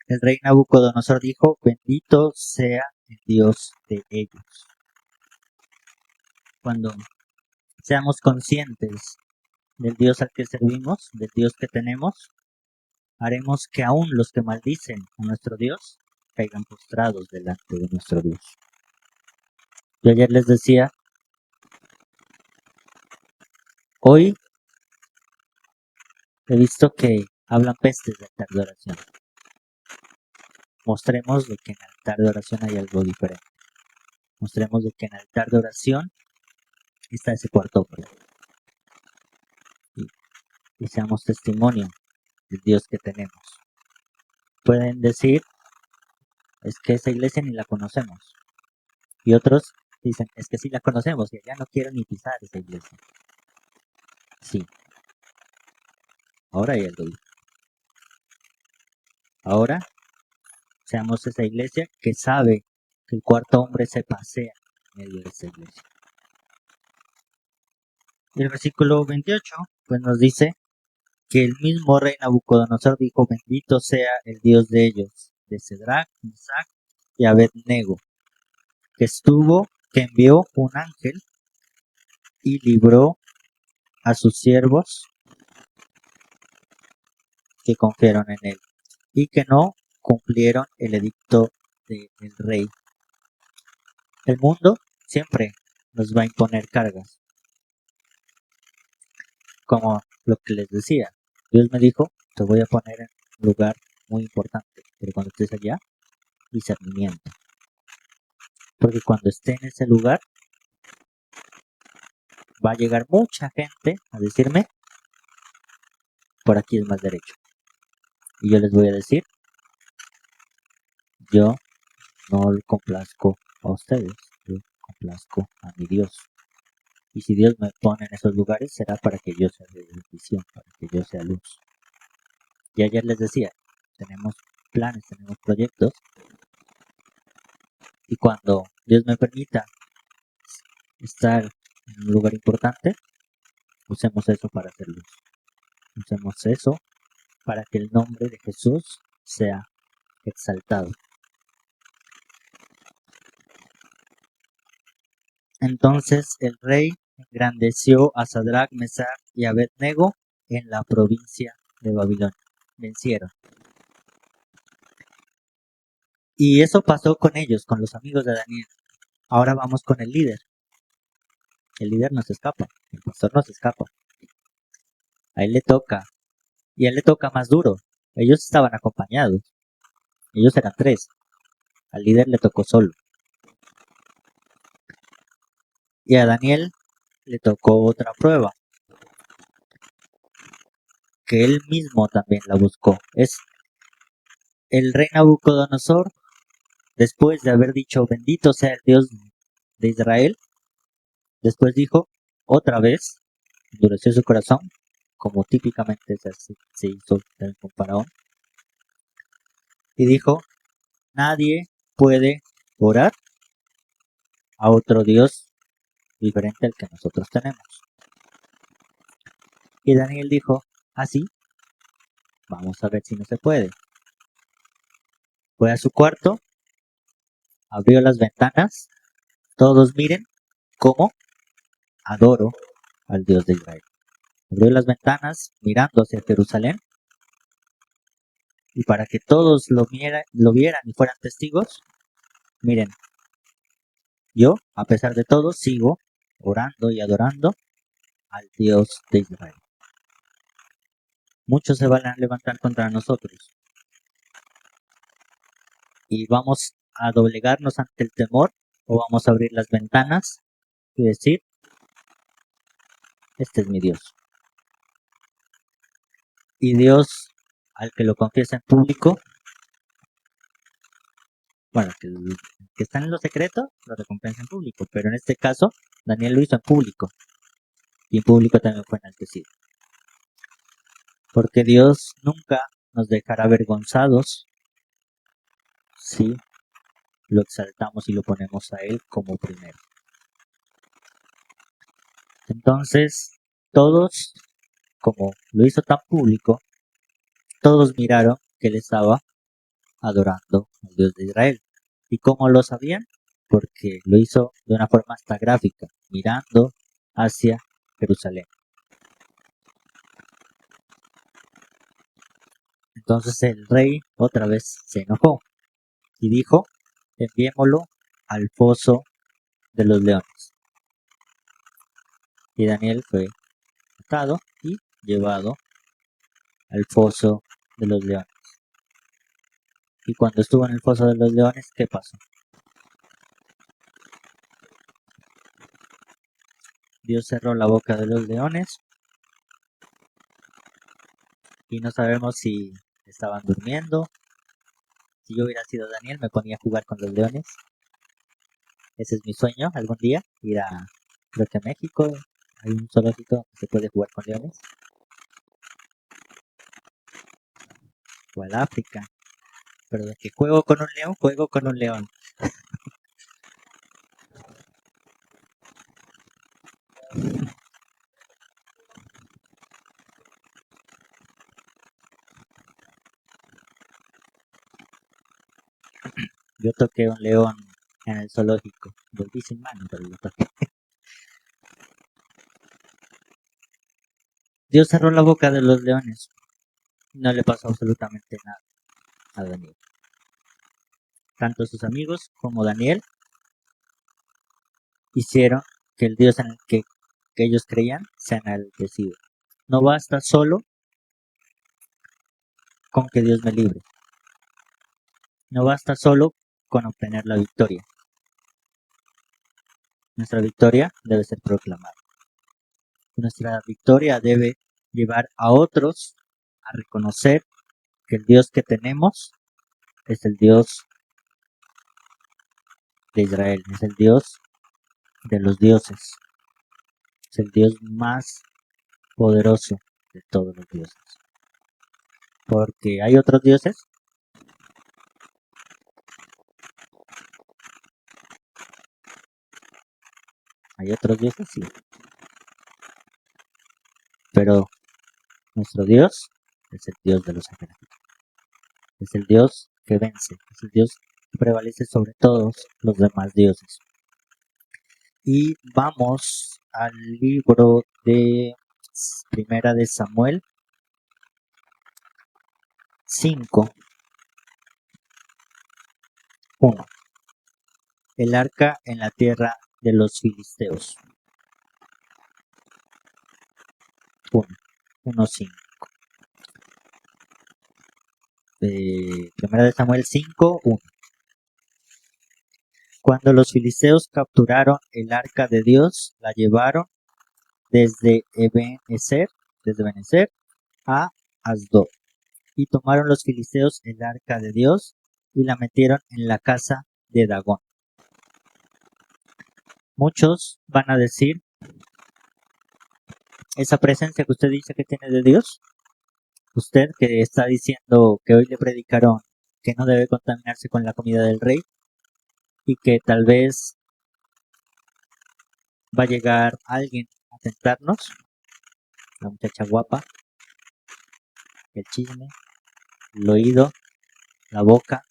el rey Nabucodonosor dijo, bendito sea el Dios de ellos. Cuando seamos conscientes del Dios al que servimos, del Dios que tenemos, haremos que aún los que maldicen a nuestro Dios caigan postrados delante de nuestro Dios. Yo ayer les decía, hoy he visto que hablan pestes de altar de oración. Mostremos de que en altar de oración hay algo diferente. Mostremos de que en altar de oración está ese cuarto hombre. Y seamos testimonio del Dios que tenemos. Pueden decir, es que esa iglesia ni la conocemos. Y otros dicen, es que sí la conocemos y ya no quiero ni pisar esa iglesia. Sí. Ahora hay algo diferente. Ahora seamos esa iglesia que sabe que el cuarto hombre se pasea en medio de esa iglesia. Y el versículo 28 pues nos dice que el mismo rey Nabucodonosor dijo, bendito sea el Dios de ellos, de Cedrac, Mesac y Abednego, que envió un ángel y libró a sus siervos que confiaron en él y que no cumplieron el edicto del rey. El mundo siempre nos va a imponer cargas, como lo que les decía. Dios me dijo, te voy a poner en un lugar muy importante, pero cuando estés allá, discernimiento. Porque cuando esté en ese lugar, va a llegar mucha gente a decirme, por aquí es más derecho. Y yo les voy a decir, yo no le complazco a ustedes, yo complazco a mi Dios. Y si Dios me pone en esos lugares, será para que yo sea de bendición, para que yo sea luz. Y ayer les decía, tenemos planes, tenemos proyectos, y cuando Dios me permita estar en un lugar importante, usemos eso para hacer luz. Usemos eso para que el nombre de Jesús sea exaltado. Entonces el rey engrandeció a Sadrach, Mesach y Abednego en la provincia de Babilonia. Vencieron. Y eso pasó con ellos, con los amigos de Daniel. Ahora vamos con el líder. El líder no se escapa, el pastor no se escapa. A él le toca, y a él le toca más duro. Ellos estaban acompañados, ellos eran 3. Al líder le tocó solo. Y a Daniel le tocó otra prueba, que él mismo también la buscó. Es el rey Nabucodonosor, después de haber dicho, bendito sea el Dios de Israel, después dijo, otra vez, endureció su corazón, como típicamente se hizo con Faraón, y dijo, nadie puede orar a otro Dios diferente al que nosotros tenemos. Y Daniel dijo, así, vamos a ver si no se puede. Fue a su cuarto, abrió las ventanas, todos miren cómo adoro al Dios de Israel. Abrió las ventanas mirando hacia Jerusalén, y para que todos lo vieran y fueran testigos, miren, yo, a pesar de todo, sigo orando y adorando al Dios de Israel. Muchos se van a levantar contra nosotros y vamos a doblegarnos ante el temor, o vamos a abrir las ventanas y decir, este es mi Dios. Y Dios, al que lo confiesa en público, bueno, que está en lo secreto, lo recompensa en público, pero en este caso, Daniel lo hizo en público, y en público también fue enaltecido. Porque Dios nunca nos dejará avergonzados si lo exaltamos y lo ponemos a Él como primero. Entonces, todos, como lo hizo tan público, todos miraron que Él estaba adorando al Dios de Israel. ¿Y cómo lo sabían? Porque lo hizo de una forma hasta gráfica, mirando hacia Jerusalén. Entonces el rey otra vez se enojó y dijo, enviémoslo al foso de los leones. Y Daniel fue atado y llevado al foso de los leones. Y cuando estuvo en el foso de los leones, ¿qué pasó? Dios cerró la boca de los leones y no sabemos si estaban durmiendo. Si yo hubiera sido Daniel, me ponía a jugar con los leones. Ese es mi sueño, algún día, ir a, creo que a México, hay un zoológico donde se puede jugar con leones. O al África. Pero de que juego con un león, juego con un león. Yo toqué un león en el zoológico. Volví sin mano, pero lo toqué. Dios cerró la boca de los leones. No le pasó absolutamente nada a Daniel. Tanto sus amigos como Daniel hicieron que el Dios en el que ellos creían sea enaltecido. No basta solo con que Dios me libre. No basta solo con obtener la victoria. Nuestra victoria debe ser proclamada. Nuestra victoria debe llevar a otros a reconocer que el Dios que tenemos es el Dios de Israel, es el Dios de los dioses, es el Dios más poderoso de todos los dioses. Porque hay otros dioses, sí, pero nuestro Dios es el Dios de los ejércitos, es el Dios que vence, es el Dios que prevalece sobre todos los demás dioses. Y vamos al libro de Primera de Samuel 5, 1. El arca en la tierra de los filisteos. 1:5. Primera de Samuel 5:1. Cuando los filisteos capturaron el arca de Dios, la llevaron desde Ebenezer a Asdod. Y tomaron los filisteos el arca de Dios y la metieron en la casa de Dagón. Muchos van a decir, esa presencia que usted dice que tiene de Dios, usted que está diciendo que hoy le predicaron que no debe contaminarse con la comida del rey y que tal vez va a llegar alguien a tentarnos, la muchacha guapa, el chisme, el oído, la boca,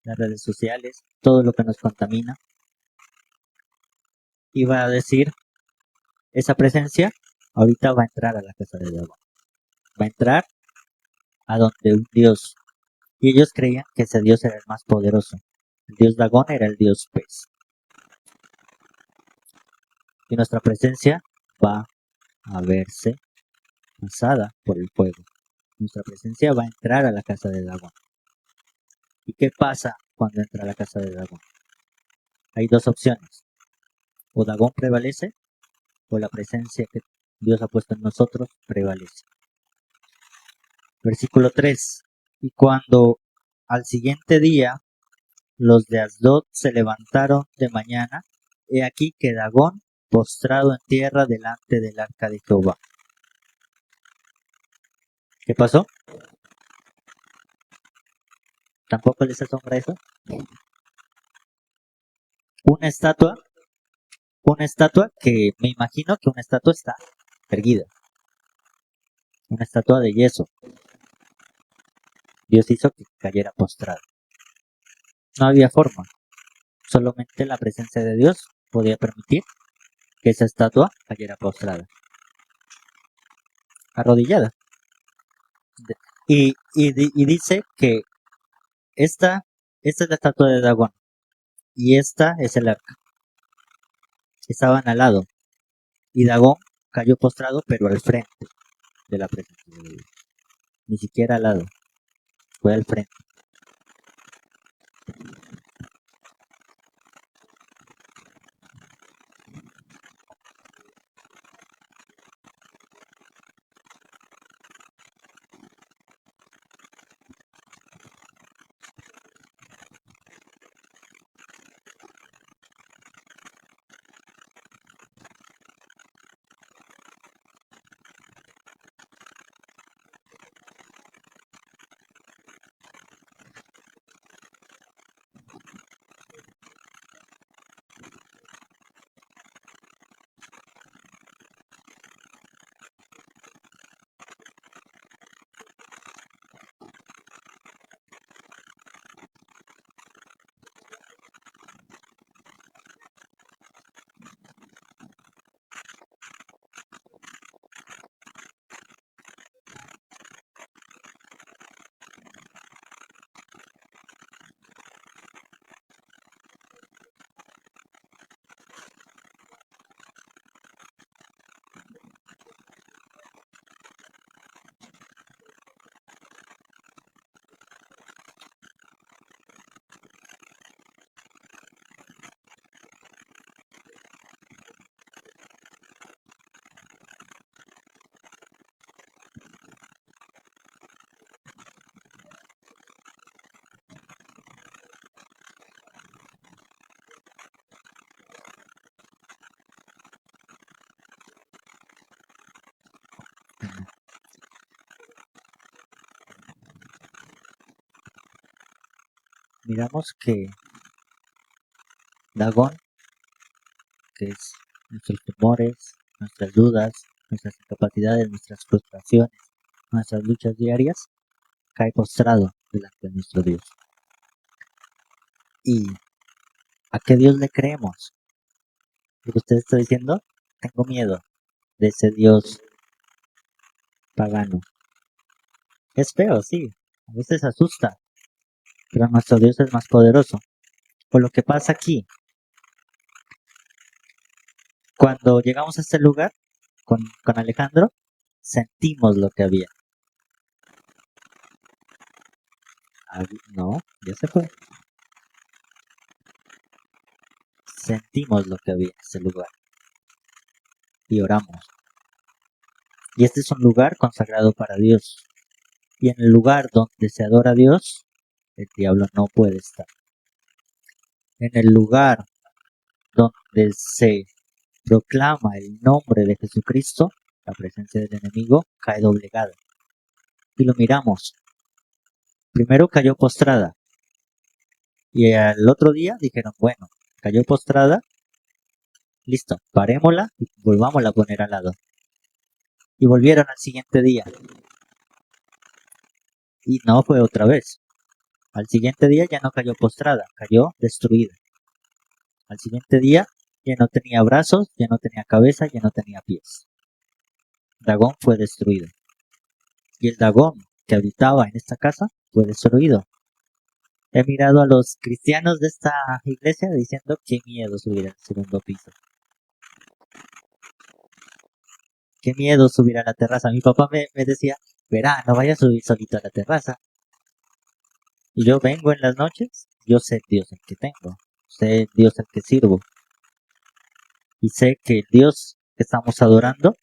las redes sociales, todo lo que nos contamina. Y va a decir, esa presencia ahorita va a entrar a la casa de Dagón. Va a entrar a donde un dios. Y ellos creían que ese dios era el más poderoso. El dios Dagón era el dios pez. Y nuestra presencia va a verse pasada por el fuego. Nuestra presencia va a entrar a la casa de Dagón. ¿Y qué pasa cuando entra a la casa de Dagón? Hay dos opciones. O Dagón prevalece, o la presencia que Dios ha puesto en nosotros prevalece. Versículo 3. Y cuando al siguiente día los de Asdod se levantaron de mañana, he aquí que Dagón postrado en tierra delante del arca de Jehová. ¿Qué pasó? ¿Tampoco les asombra eso? Una estatua que me imagino que una estatua está erguida. Una estatua de yeso. Dios hizo que cayera postrada. No había forma. Solamente la presencia de Dios podía permitir que esa estatua cayera postrada. Arrodillada. Y dice que esta es la estatua de Dagón y esta es el arca. Estaban al lado y Dagón cayó postrado pero al frente de la presencia de Dios. Ni siquiera al lado, fue al frente. Miramos que Dagón, que es nuestros temores, nuestras dudas, nuestras incapacidades, nuestras frustraciones, nuestras luchas diarias, cae postrado delante de nuestro Dios. ¿Y a qué Dios le creemos? Lo que usted está diciendo, tengo miedo de ese Dios pagano. Es feo, sí, a veces asusta, pero nuestro Dios es más poderoso. Por lo que pasa aquí, cuando llegamos a este lugar con Alejandro, sentimos lo que había. No, ya se fue. Sentimos lo que había en ese lugar y oramos. Y este es un lugar consagrado para Dios. Y en el lugar donde se adora a Dios, el diablo no puede estar. En el lugar donde se proclama el nombre de Jesucristo, la presencia del enemigo cae doblegada. Y lo miramos. Primero cayó postrada. Y al otro día dijeron, bueno, cayó postrada, listo, parémosla y volvámosla a poner al lado. Y volvieron al siguiente día. Y no fue otra vez. Al siguiente día ya no cayó postrada, cayó destruida. Al siguiente día ya no tenía brazos, ya no tenía cabeza, ya no tenía pies. Dagón fue destruido. Y el Dagón que habitaba en esta casa fue destruido. He mirado a los cristianos de esta iglesia diciendo qué miedo subir al segundo piso. Qué miedo subir a la terraza. Mi papá me decía, verá, no vaya a subir solito a la terraza. Y yo vengo en las noches, yo sé Dios el que tengo, sé Dios el que sirvo. Y sé que el Dios que estamos adorando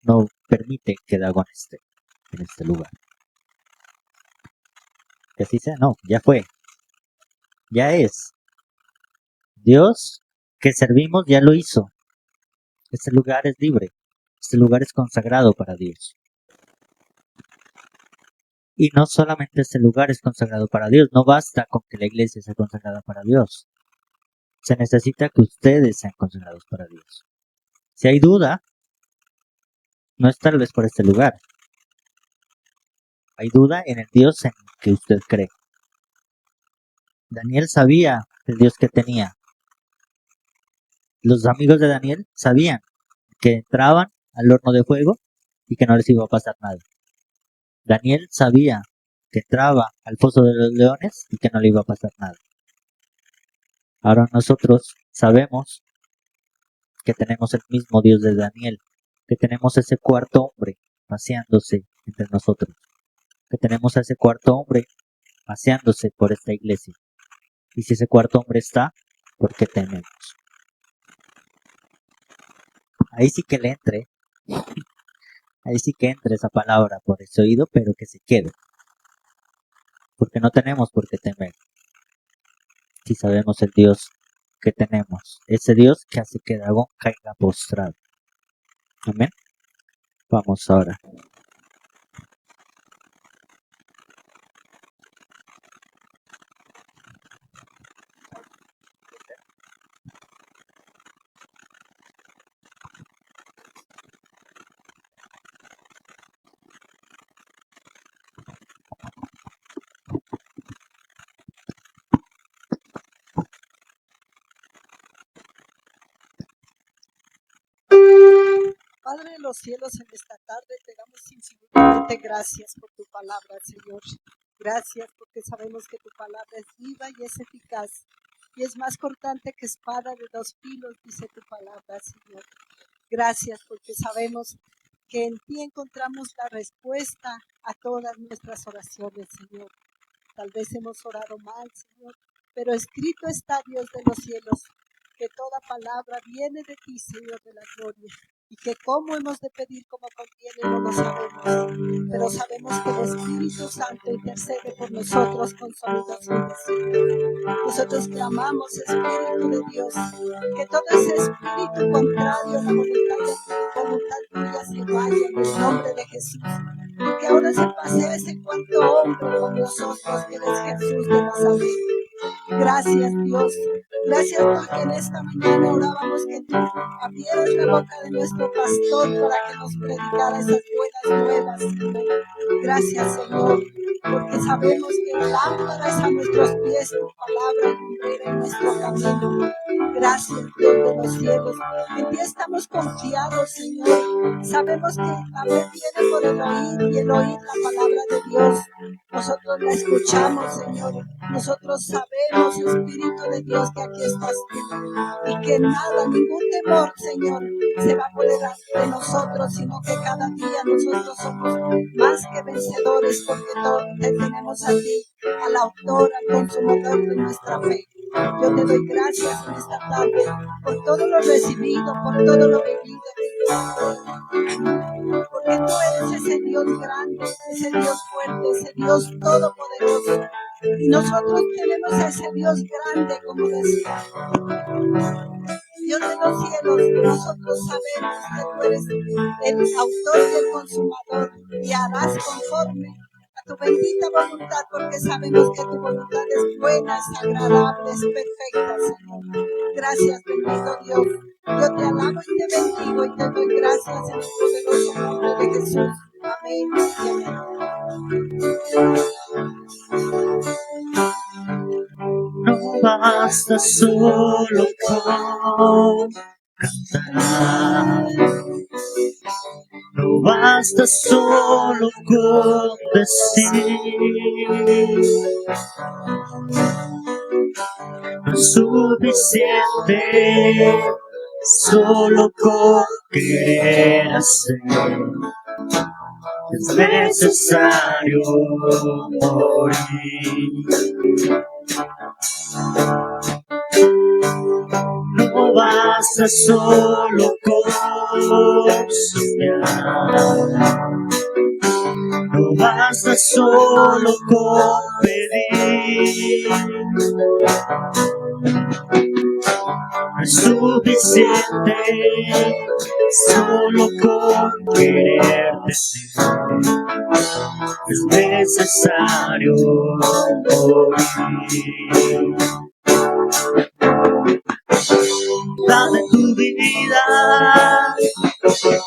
no permite que Dagón esté en este lugar. Que así sea, no, ya fue, ya es. Dios que servimos ya lo hizo. Este lugar es libre, este lugar es consagrado para Dios. Y no solamente este lugar es consagrado para Dios, no basta con que la iglesia sea consagrada para Dios. Se necesita que ustedes sean consagrados para Dios. Si hay duda, no es tal vez por este lugar. Hay duda en el Dios en que usted cree. Daniel sabía el Dios que tenía. Los amigos de Daniel sabían que entraban al horno de fuego y que no les iba a pasar nada. Daniel sabía que entraba al foso de los leones y que no le iba a pasar nada. Ahora nosotros sabemos que tenemos el mismo Dios de Daniel, que tenemos ese cuarto hombre paseándose entre nosotros, que tenemos a ese cuarto hombre paseándose por esta iglesia. Y si ese cuarto hombre está, ¿por qué tememos? Ahí sí que le entre, ahí sí que entre esa palabra por ese oído, pero que se quede. Porque no tenemos por qué temer. Si sabemos el Dios que tenemos, ese Dios que hace que Dagón caiga postrado. Amén. Vamos ahora. Padre de los cielos, en esta tarde te damos infinitamente gracias por tu palabra, Señor. Gracias porque sabemos que tu palabra es viva y es eficaz y es más cortante que espada de dos filos, dice tu palabra, Señor. Gracias porque sabemos que en ti encontramos la respuesta a todas nuestras oraciones, Señor. Tal vez hemos orado mal, Señor, pero escrito está, Dios de los cielos, que toda palabra viene de ti, Señor de la gloria, y que cómo hemos de pedir como conviene no lo sabemos, pero sabemos que el Espíritu Santo intercede por nosotros con sonidos indecibles. Nosotros clamamos, Espíritu de Dios, que todo ese espíritu contrario a la voluntad tuya se vaya en el nombre de Jesús. Que ahora se pasea ese cuarto hombre con nosotros, que eres Jesús de Nazaret. Gracias, Dios. Gracias porque en esta mañana orábamos que tú abrieras la boca de nuestro pastor para que nos predicara esas buenas nuevas, Señor. Gracias, Señor, porque sabemos que lámpara es a nuestros pies tu palabra y lumbrera en nuestro camino. Gracias, Dios de los cielos. En ti estamos confiados, Señor. Sabemos que la fe viene por el oír y el oír la palabra de Dios. Nosotros la escuchamos, Señor. Nosotros sabemos, Espíritu de Dios, que aquí estás tú y que nada, ningún temor, Señor, se va a apoderar de nosotros, sino que cada día nosotros somos más que vencedores porque te tenemos a ti, al autor, al consumador de nuestra fe. Yo te doy gracias en esta tarde por todo lo recibido, por todo lo vivido, porque tú eres ese Dios grande, ese Dios fuerte, ese Dios todopoderoso. Y nosotros tenemos a ese Dios grande, como decía Dios de los cielos. Nosotros sabemos que tú eres el autor y el consumador y harás conforme a tu bendita voluntad, porque sabemos que tu voluntad es buena, es agradable, es perfecta, Señor. Gracias, bendito Dios. Yo te alabo y te bendigo y te doy gracias en el poderoso nombre de Jesús. Amén y amén. No basta solo con cantar, no basta solo con decir, no es suficiente solo con querer hacer, es necesario morir. No basta solo con soñar, no basta solo con pedir, no es suficiente solo con querer decir, es necesario morir. Dame tu vida,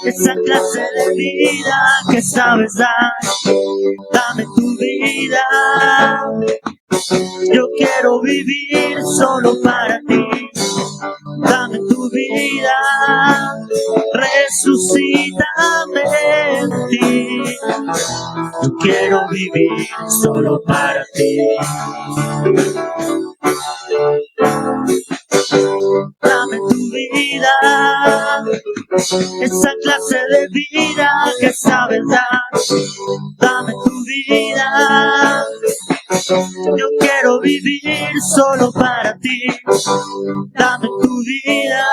esa clase de vida que sabes dar. Dame tu vida, yo quiero vivir solo para ti. Dame tu vida, resucítame en ti. Yo quiero vivir solo para ti. Dame tu vida, esa clase de vida que sabes dar. Dame tu vida, yo quiero vivir solo para ti. Dame tu vida,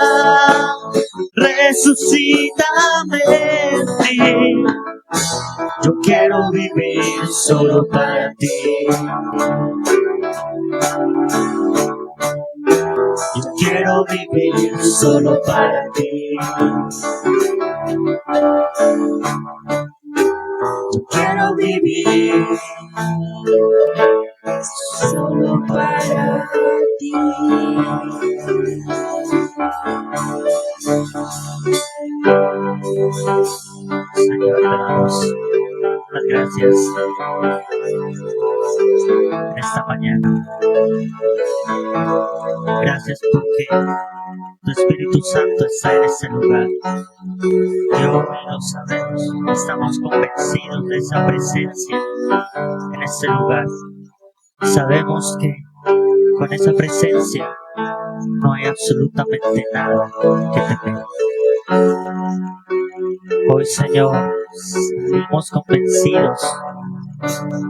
resucítame en ti. Yo quiero vivir solo para ti. Yo quiero vivir solo para ti. Yo quiero vivir solo para ti. Señor, te damos las gracias en esta mañana. Gracias porque tu Espíritu Santo está en este lugar. Y hoy lo sabemos, estamos convencidos de esa presencia en este lugar. Sabemos que con esa presencia no hay absolutamente nada que temer. Hoy, Señor, salimos convencidos,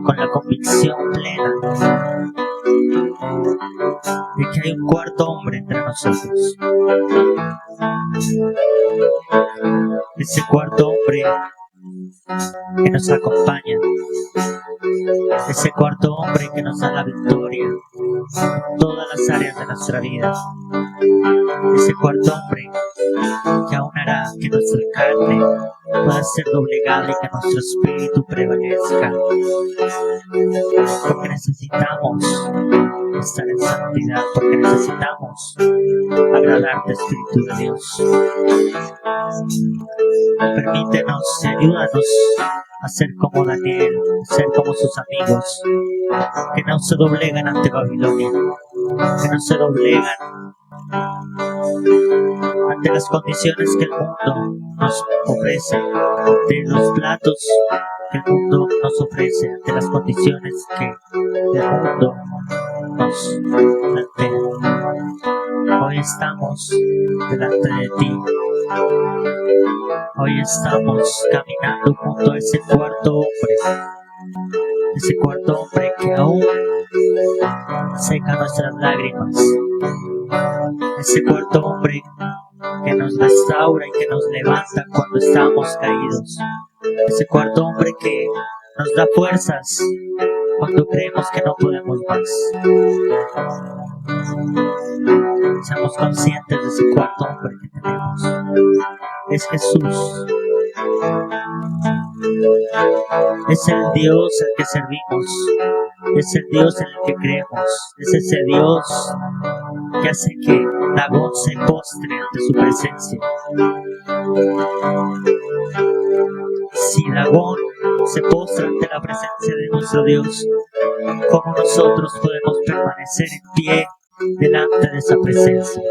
con la convicción plena de que hay un cuarto hombre entre nosotros. Ese cuarto hombre que nos acompaña, ese cuarto hombre que nos da la victoria en todas las áreas de nuestra vida, ese cuarto hombre que aún hará que nuestra carne pueda ser doblegada y que nuestro espíritu prevalezca, porque necesitamos estar en santidad, porque necesitamos agradarte, Espíritu de Dios. Permítenos y ayúdanos a ser como Daniel, a ser como sus amigos, que no se doblegan ante Babilonia, que no se doblegan ante las condiciones que el mundo nos ofrece, ante los platos que el mundo nos ofrece, ante las condiciones que el mundo nos plantea. Hoy estamos delante de ti. Hoy estamos caminando junto a ese cuarto hombre que aún seca nuestras lágrimas, ese cuarto hombre que nos restaura y que nos levanta cuando estamos caídos, ese cuarto hombre que nos da fuerzas cuando creemos que no podemos más. Seamos conscientes de ese cuarto hombre que tenemos. Es Jesús. Es el Dios al que servimos. Es el Dios en el que creemos. Es ese Dios que hace que Dagón se postre ante su presencia. Si Dagón se postra ante la presencia de nuestro Dios, ¿cómo nosotros podemos permanecer en pie delante de esa presencia?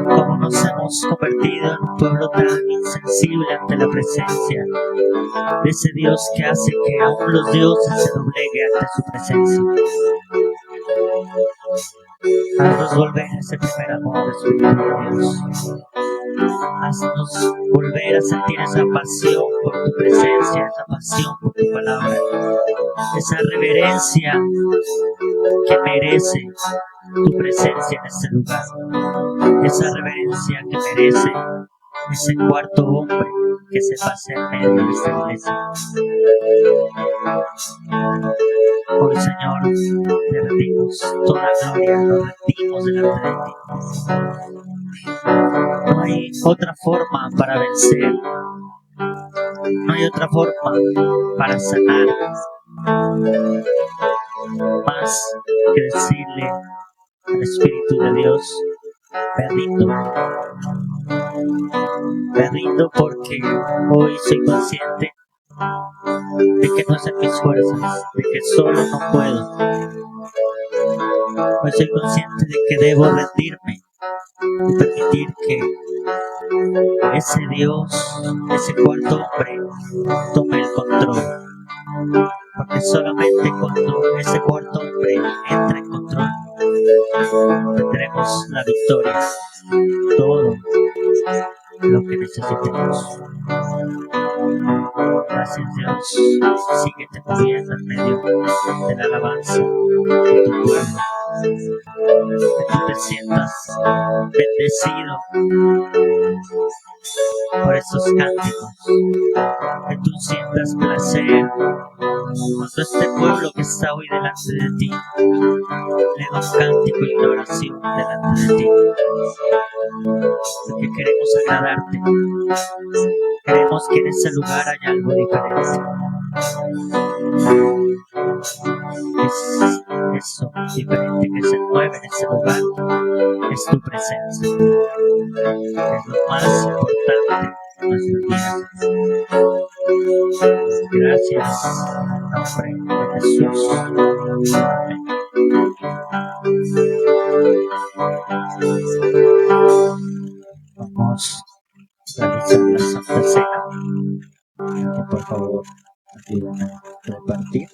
¿Cómo nos hemos convertido en un pueblo tan insensible ante la presencia de ese Dios que hace que aún los dioses se dobleguen ante su presencia? Haznos volver a ese primer amor, Espíritu de Dios. Haznos volver a sentir esa pasión por tu presencia, esa pasión por tu palabra, esa reverencia que merece tu presencia en este lugar, esa reverencia que merece ese cuarto hombre que se pase en medio de esta iglesia. Hoy, Señor, te rendimos toda gloria, nos rendimos delante de ti. No hay otra forma para vencer, no hay otra forma para sanar, más que decirle al Espíritu de Dios: me rindo porque hoy soy consciente de que no es en mis fuerzas, de que solo no puedo. Hoy soy consciente de que debo rendirme y permitir que ese Dios, ese cuarto hombre, tome el control. Porque solamente cuando ese cuarto hombre entra en control, tendremos la victoria, todo lo que necesitemos. Gracias, Dios. Síguete moviendo en medio de la alabanza de tu pueblo. Que tú te sientas bendecido por estos cánticos. Que tú sientas placer cuando este pueblo que está hoy delante de ti le da un cántico y una oración delante de ti. Porque queremos agradarte. Queremos que en ese lugar haya algo diferente. Es eso diferente que se mueve en ese lugar. Es tu presencia. Es lo más importante en nuestras vidas. Gracias, en nombre de Jesús. Amén. Vamos a realizar la Santa Cena. Que por favor ayuden a repartir.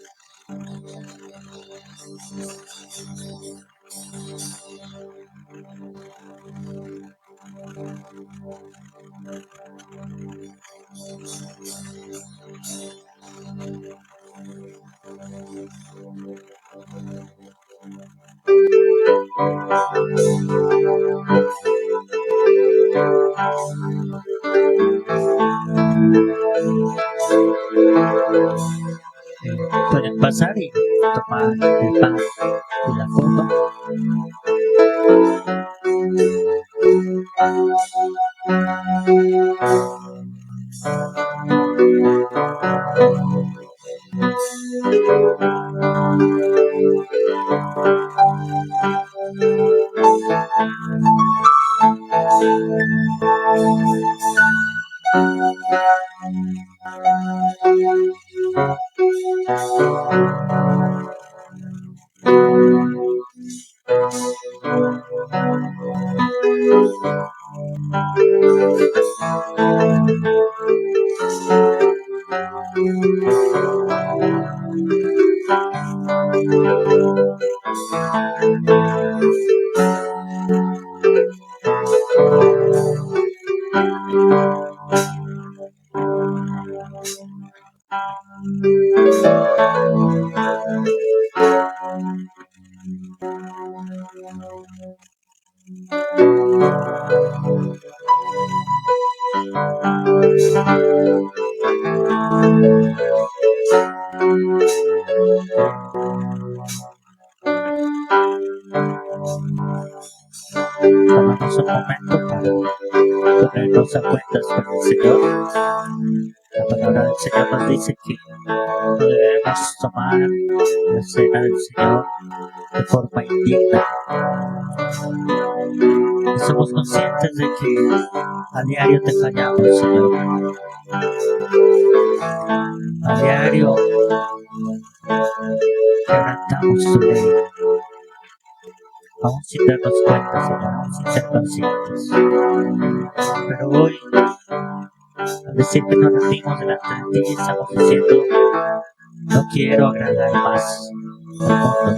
Pueden pasar y tomar el pan y la copa. Tomamos un momento para ponernos a cuentas con el Señor. La palabra del Señor nos dice que no debemos tomar la cena del Señor de forma indigna. Y somos conscientes de que a diario te fallamos, Señor. A diario quebrantamos tu ley. Aún sin darnos cuenta, Señor, aún sin ser conscientes. Pero hoy, al decir que nos rendimos delante de ti, estamos diciendo: no quiero agradar más al mundo.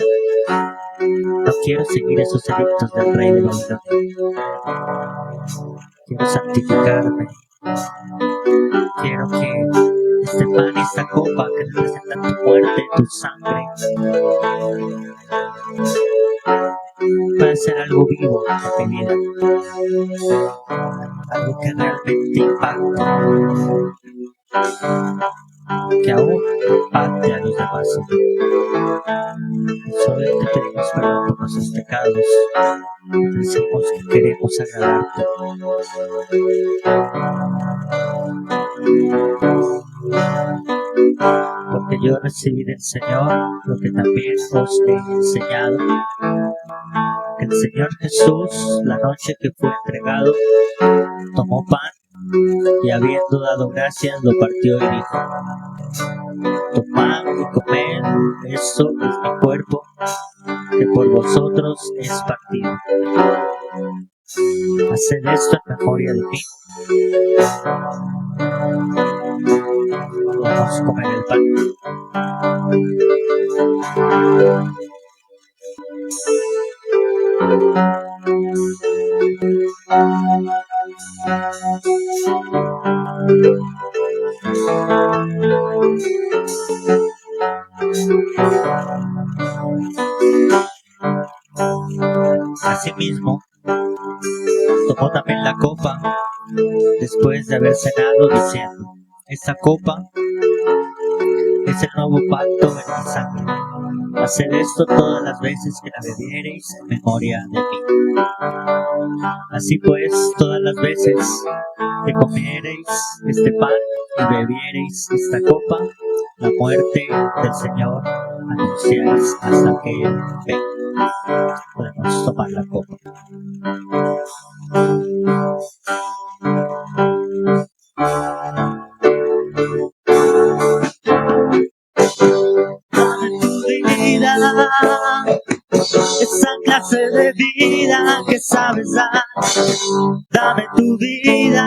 No quiero seguir esos edictos del rey de Babilonia. Quiero santificarme. Quiero que este pan y esta copa que representan tu muerte, tu sangre, pueda ser algo vivo en mi vida. Algo que realmente impacte. Que aún impacte a los demás. Solo te pedimos perdón por nuestros pecados. Te decimos que queremos agradarte. Porque yo recibí del Señor lo que también os he enseñado. Que el Señor Jesús, la noche que fue entregado, tomó pan y habiendo dado gracias lo partió y dijo: tomad y comed, esto es mi cuerpo que por vosotros es partido. Haced esto en memoria de mí. Vamos a comer el pan. Asimismo, tomó también la copa después de haber cenado, diciendo: esta copa es el nuevo pacto en mi sangre. Haced esto todas las veces que la bebiereis en memoria de mí. Así pues, todas las veces que comiereis este pan y bebiereis esta copa, la muerte del Señor anunciáis hasta que Él venga. Podemos tomar la copa. Dame tu vida, esa clase de vida que sabes dar. Dame tu vida,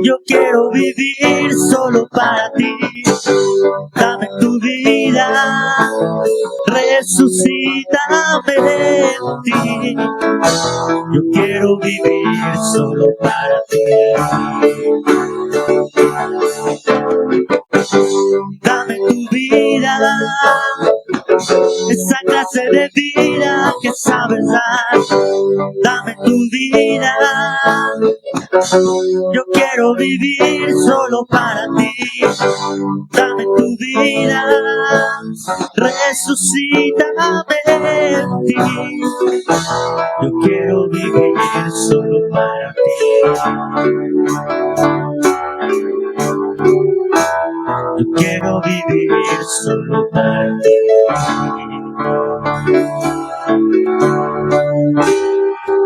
yo quiero vivir solo para ti. Dame tu vida, resucítame en ti. Yo quiero vivir solo para ti. Dame tu vida, esa clase de vida que sabes dar. Dame tu vida, yo quiero vivir solo para ti. Dame tu vida, resucítame en ti. Yo quiero vivir solo para ti. Yo quiero vivir solo para ti.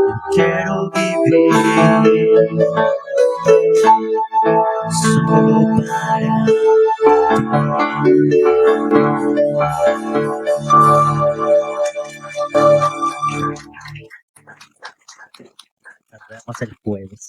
Yo quiero vivir solo para ti. Nos vemos el jueves.